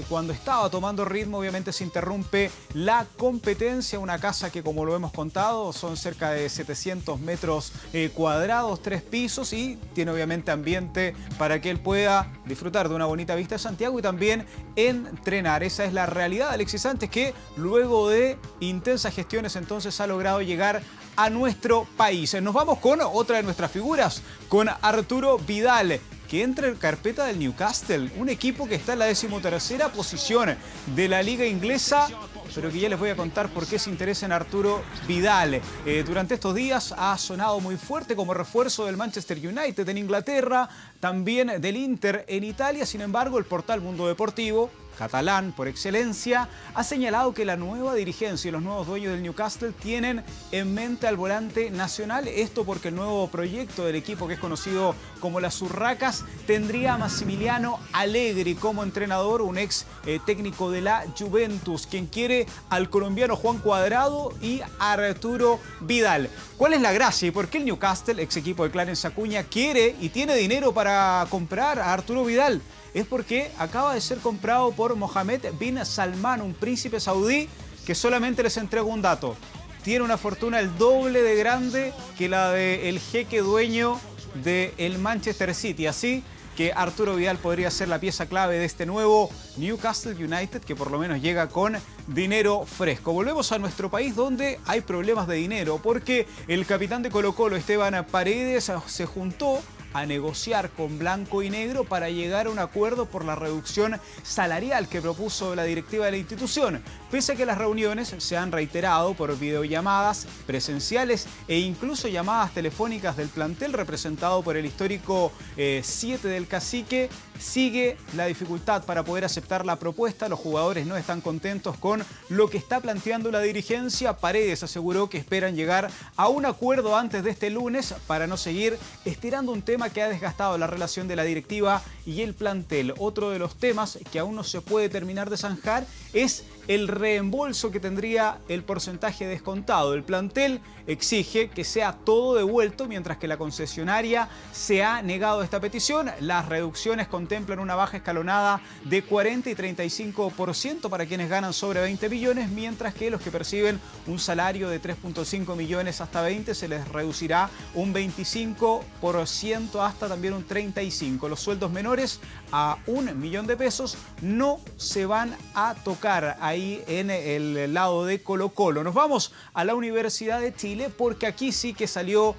cuando estaba tomando ritmo obviamente se interrumpe la competencia. Una casa que, como lo hemos contado, son cerca de 700 metros cuadrados, 3 pisos, y tiene obviamente ambiente para que él pueda disfrutar de una bonita vista de Santiago y también entrenar. Esa es la realidad de Alexis Sánchez, que luego de intensas gestiones entonces ha logrado llegar a nuestro país. Nos vamos con otra de nuestras figuras, con Arturo Vidal, que entra en carpeta del Newcastle, un equipo que está en la 13ª posición de la liga inglesa, pero que ya les voy a contar por qué se interesa en Arturo Vidal. Durante estos días ha sonado muy fuerte como refuerzo del Manchester United en Inglaterra, también del Inter en Italia. Sin embargo, el portal Mundo Deportivo, catalán por excelencia, ha señalado que la nueva dirigencia y los nuevos dueños del Newcastle tienen en mente al volante nacional. Esto porque el nuevo proyecto del equipo, que es conocido como las Urracas, tendría a Massimiliano Allegri como entrenador, un ex técnico de la Juventus, quien quiere al colombiano Juan Cuadrado y a Arturo Vidal. ¿Cuál es la gracia y por qué el Newcastle, ex equipo de Clarence Acuña, quiere y tiene dinero para comprar a Arturo Vidal? Es porque acaba de ser comprado por Mohammed bin Salman, un príncipe saudí, que solamente les entrego un dato: tiene una fortuna el doble de grande que la del jeque dueño del Manchester City. Así que Arturo Vidal podría ser la pieza clave de este nuevo Newcastle United, que por lo menos llega con dinero fresco. Volvemos a nuestro país, donde hay problemas de dinero, porque el capitán de Colo-Colo, Esteban Paredes, se juntó a negociar con Blanco y Negro para llegar a un acuerdo por la reducción salarial que propuso la directiva de la institución. Pese a que las reuniones se han reiterado por videollamadas presenciales e incluso llamadas telefónicas del plantel representado por el histórico 7 del Cacique, sigue la dificultad para poder aceptar la propuesta. Los jugadores no están contentos con lo que está planteando la dirigencia. Paredes aseguró que esperan llegar a un acuerdo antes de este lunes para no seguir estirando un tema que ha desgastado la relación de la directiva y el plantel. Otro de los temas que aún no se puede terminar de zanjar es el reembolso que tendría el porcentaje descontado. El plantel exige que sea todo devuelto, mientras que la concesionaria se ha negado esta petición. Las reducciones contemplan una baja escalonada de 40 y 35% para quienes ganan sobre 20 millones, mientras que los que perciben un salario de 3.5 millones hasta 20 se les reducirá un 25% hasta también un 35%. Los sueldos menores a 1 millón de pesos no se van a tocar ahí en el lado de Colo-Colo. Nos vamos a la Universidad de Chile, porque aquí sí que salió,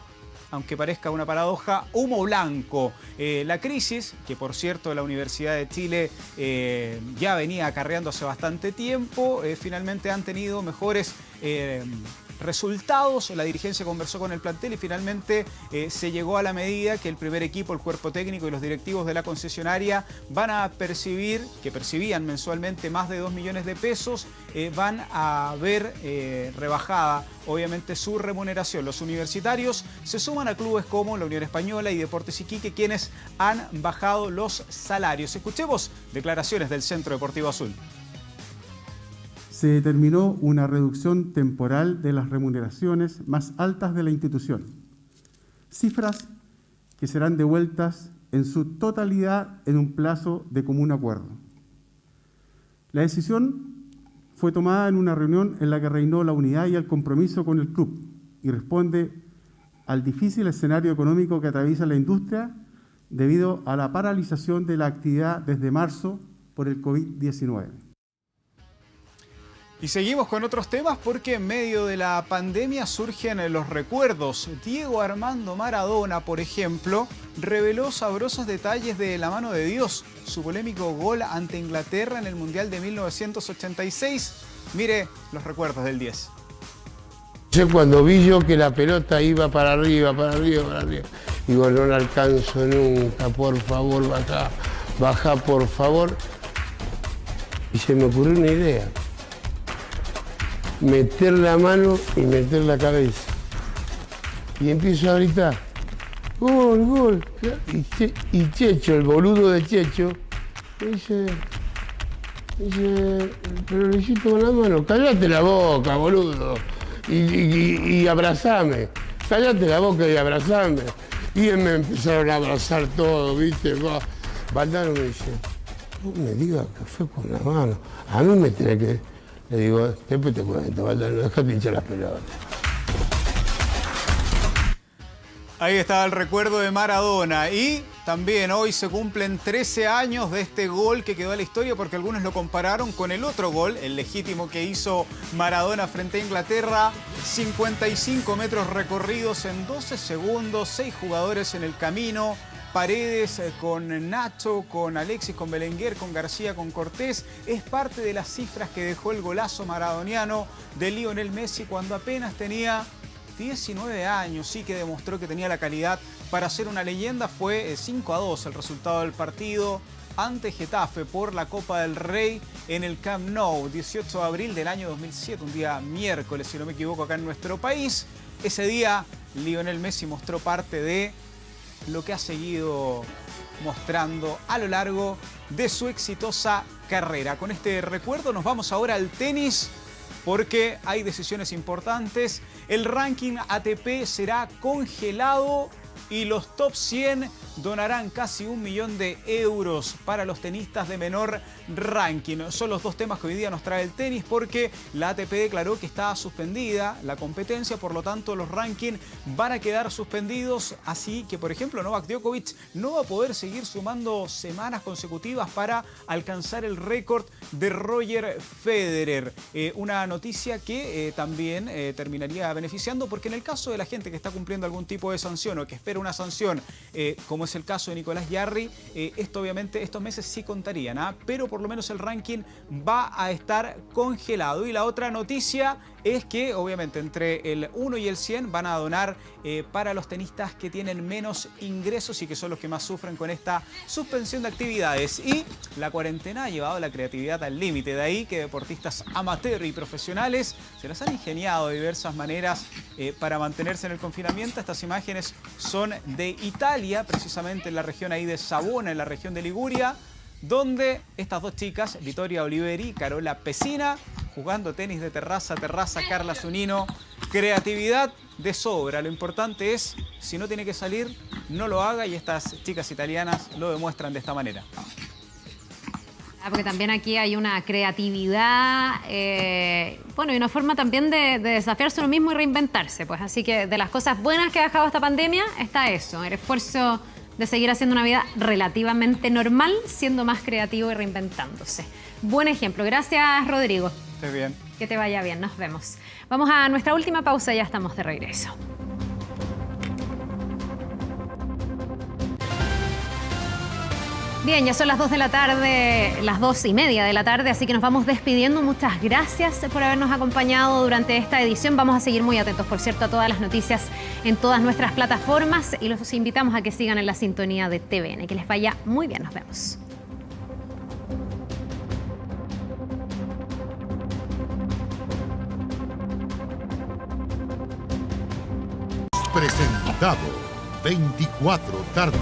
aunque parezca una paradoja, humo blanco. La crisis, que por cierto la Universidad de Chile ya venía acarreando hace bastante tiempo, finalmente han tenido mejores resultados. La dirigencia conversó con el plantel y finalmente se llegó a la medida que el primer equipo, el cuerpo técnico y los directivos de la concesionaria van a percibir, que percibían mensualmente más de 2 millones de pesos, van a ver rebajada obviamente su remuneración. Los universitarios se suman a clubes como la Unión Española y Deportes Iquique, quienes han bajado los salarios. Escuchemos declaraciones del Centro Deportivo Azul. Se determinó una reducción temporal de las remuneraciones más altas de la institución, cifras que serán devueltas en su totalidad en un plazo de común acuerdo. La decisión fue tomada en una reunión en la que reinó la unidad y el compromiso con el club y responde al difícil escenario económico que atraviesa la industria debido a la paralización de la actividad desde marzo por el COVID-19. Y seguimos con otros temas, porque en medio de la pandemia surgen los recuerdos. Diego Armando Maradona, por ejemplo, reveló sabrosos detalles de la mano de Dios, su polémico gol ante Inglaterra en el Mundial de 1986. Mire los recuerdos del 10. Cuando vi yo que la pelota iba para arriba, digo, no la alcanzo nunca, por favor, baja, por favor. Y se me ocurrió una idea: meter la mano y meter la cabeza. Y empiezo a gritar, ¡gol, gol! Y Checho, el boludo de Checho, me dice, pero lo hiciste con la mano, cállate la boca, boludo, y abrazame, cállate la boca y abrazame. Y me empezaron a abrazar todo, ¿viste? Valdano me dice, No me diga que fue por la mano. A mí me tiene que... Le digo, después te cuento, Walter, no dejate hinchar las pelotas. Ahí está el recuerdo de Maradona. Y también hoy se cumplen 13 años de este gol que quedó a la historia, porque algunos lo compararon con el otro gol, el legítimo que hizo Maradona frente a Inglaterra. 55 metros recorridos en 12 segundos, 6 jugadores en el camino. Paredes con Nacho, con Alexis, con Belenguer, con García, con Cortés. Es parte de las cifras que dejó el golazo maradoniano de Lionel Messi cuando apenas tenía 19 años. Sí que demostró que tenía la calidad para ser una leyenda. Fue 5-2 el resultado del partido ante Getafe por la Copa del Rey en el Camp Nou, 18 de abril del año 2007, un día miércoles, si no me equivoco, acá en nuestro país. Ese día Lionel Messi mostró parte de lo que ha seguido mostrando a lo largo de su exitosa carrera. Con este recuerdo nos vamos ahora al tenis, porque hay decisiones importantes. El ranking ATP será congelado y los top 100 donarán casi 1 millón de euros para los tenistas de menor ranking. Son los dos temas que hoy día nos trae el tenis, porque la ATP declaró que está suspendida la competencia, por lo tanto los rankings van a quedar suspendidos, así que por ejemplo Novak Djokovic no va a poder seguir sumando semanas consecutivas para alcanzar el récord de Roger Federer. Una noticia que también terminaría beneficiando, porque en el caso de la gente que está cumpliendo algún tipo de sanción o que espera una sanción, como es el caso de Nicolás Jarry, esto obviamente estos meses sí contarían, pero por lo menos el ranking va a estar congelado. Y la otra noticia es que obviamente entre el 1 y el 100 van a donar para los tenistas que tienen menos ingresos y que son los que más sufren con esta suspensión de actividades. Y la cuarentena ha llevado la creatividad al límite, de ahí que deportistas amateur y profesionales se las han ingeniado de diversas maneras para mantenerse en el confinamiento. Estas imágenes son de Italia, precisamente en la región ahí de Savona, en la región de Liguria, donde estas dos chicas, Vittoria Oliveri y Carola Pesina, jugando tenis de terraza a terraza. Carla Zunino, creatividad de sobra. Lo importante es, si no tiene que salir, no lo haga, y estas chicas italianas lo demuestran de esta manera. Porque también aquí hay una creatividad, bueno, y una forma también de desafiarse uno mismo y reinventarse. Pues así que de las cosas buenas que ha dejado esta pandemia está eso, el esfuerzo de seguir haciendo una vida relativamente normal, siendo más creativo y reinventándose. Buen ejemplo. Gracias, Rodrigo. Estés bien. Que te vaya bien. Nos vemos. Vamos a nuestra última pausa y ya estamos de regreso. Bien, ya son las 2 de la tarde, las 2:30 de la tarde, así que nos vamos despidiendo. Muchas gracias por habernos acompañado durante esta edición. Vamos a seguir muy atentos, por cierto, a todas las noticias en todas nuestras plataformas, y los invitamos a que sigan en la sintonía de TVN. Que les vaya muy bien. Nos vemos. Presentado 24 tarde.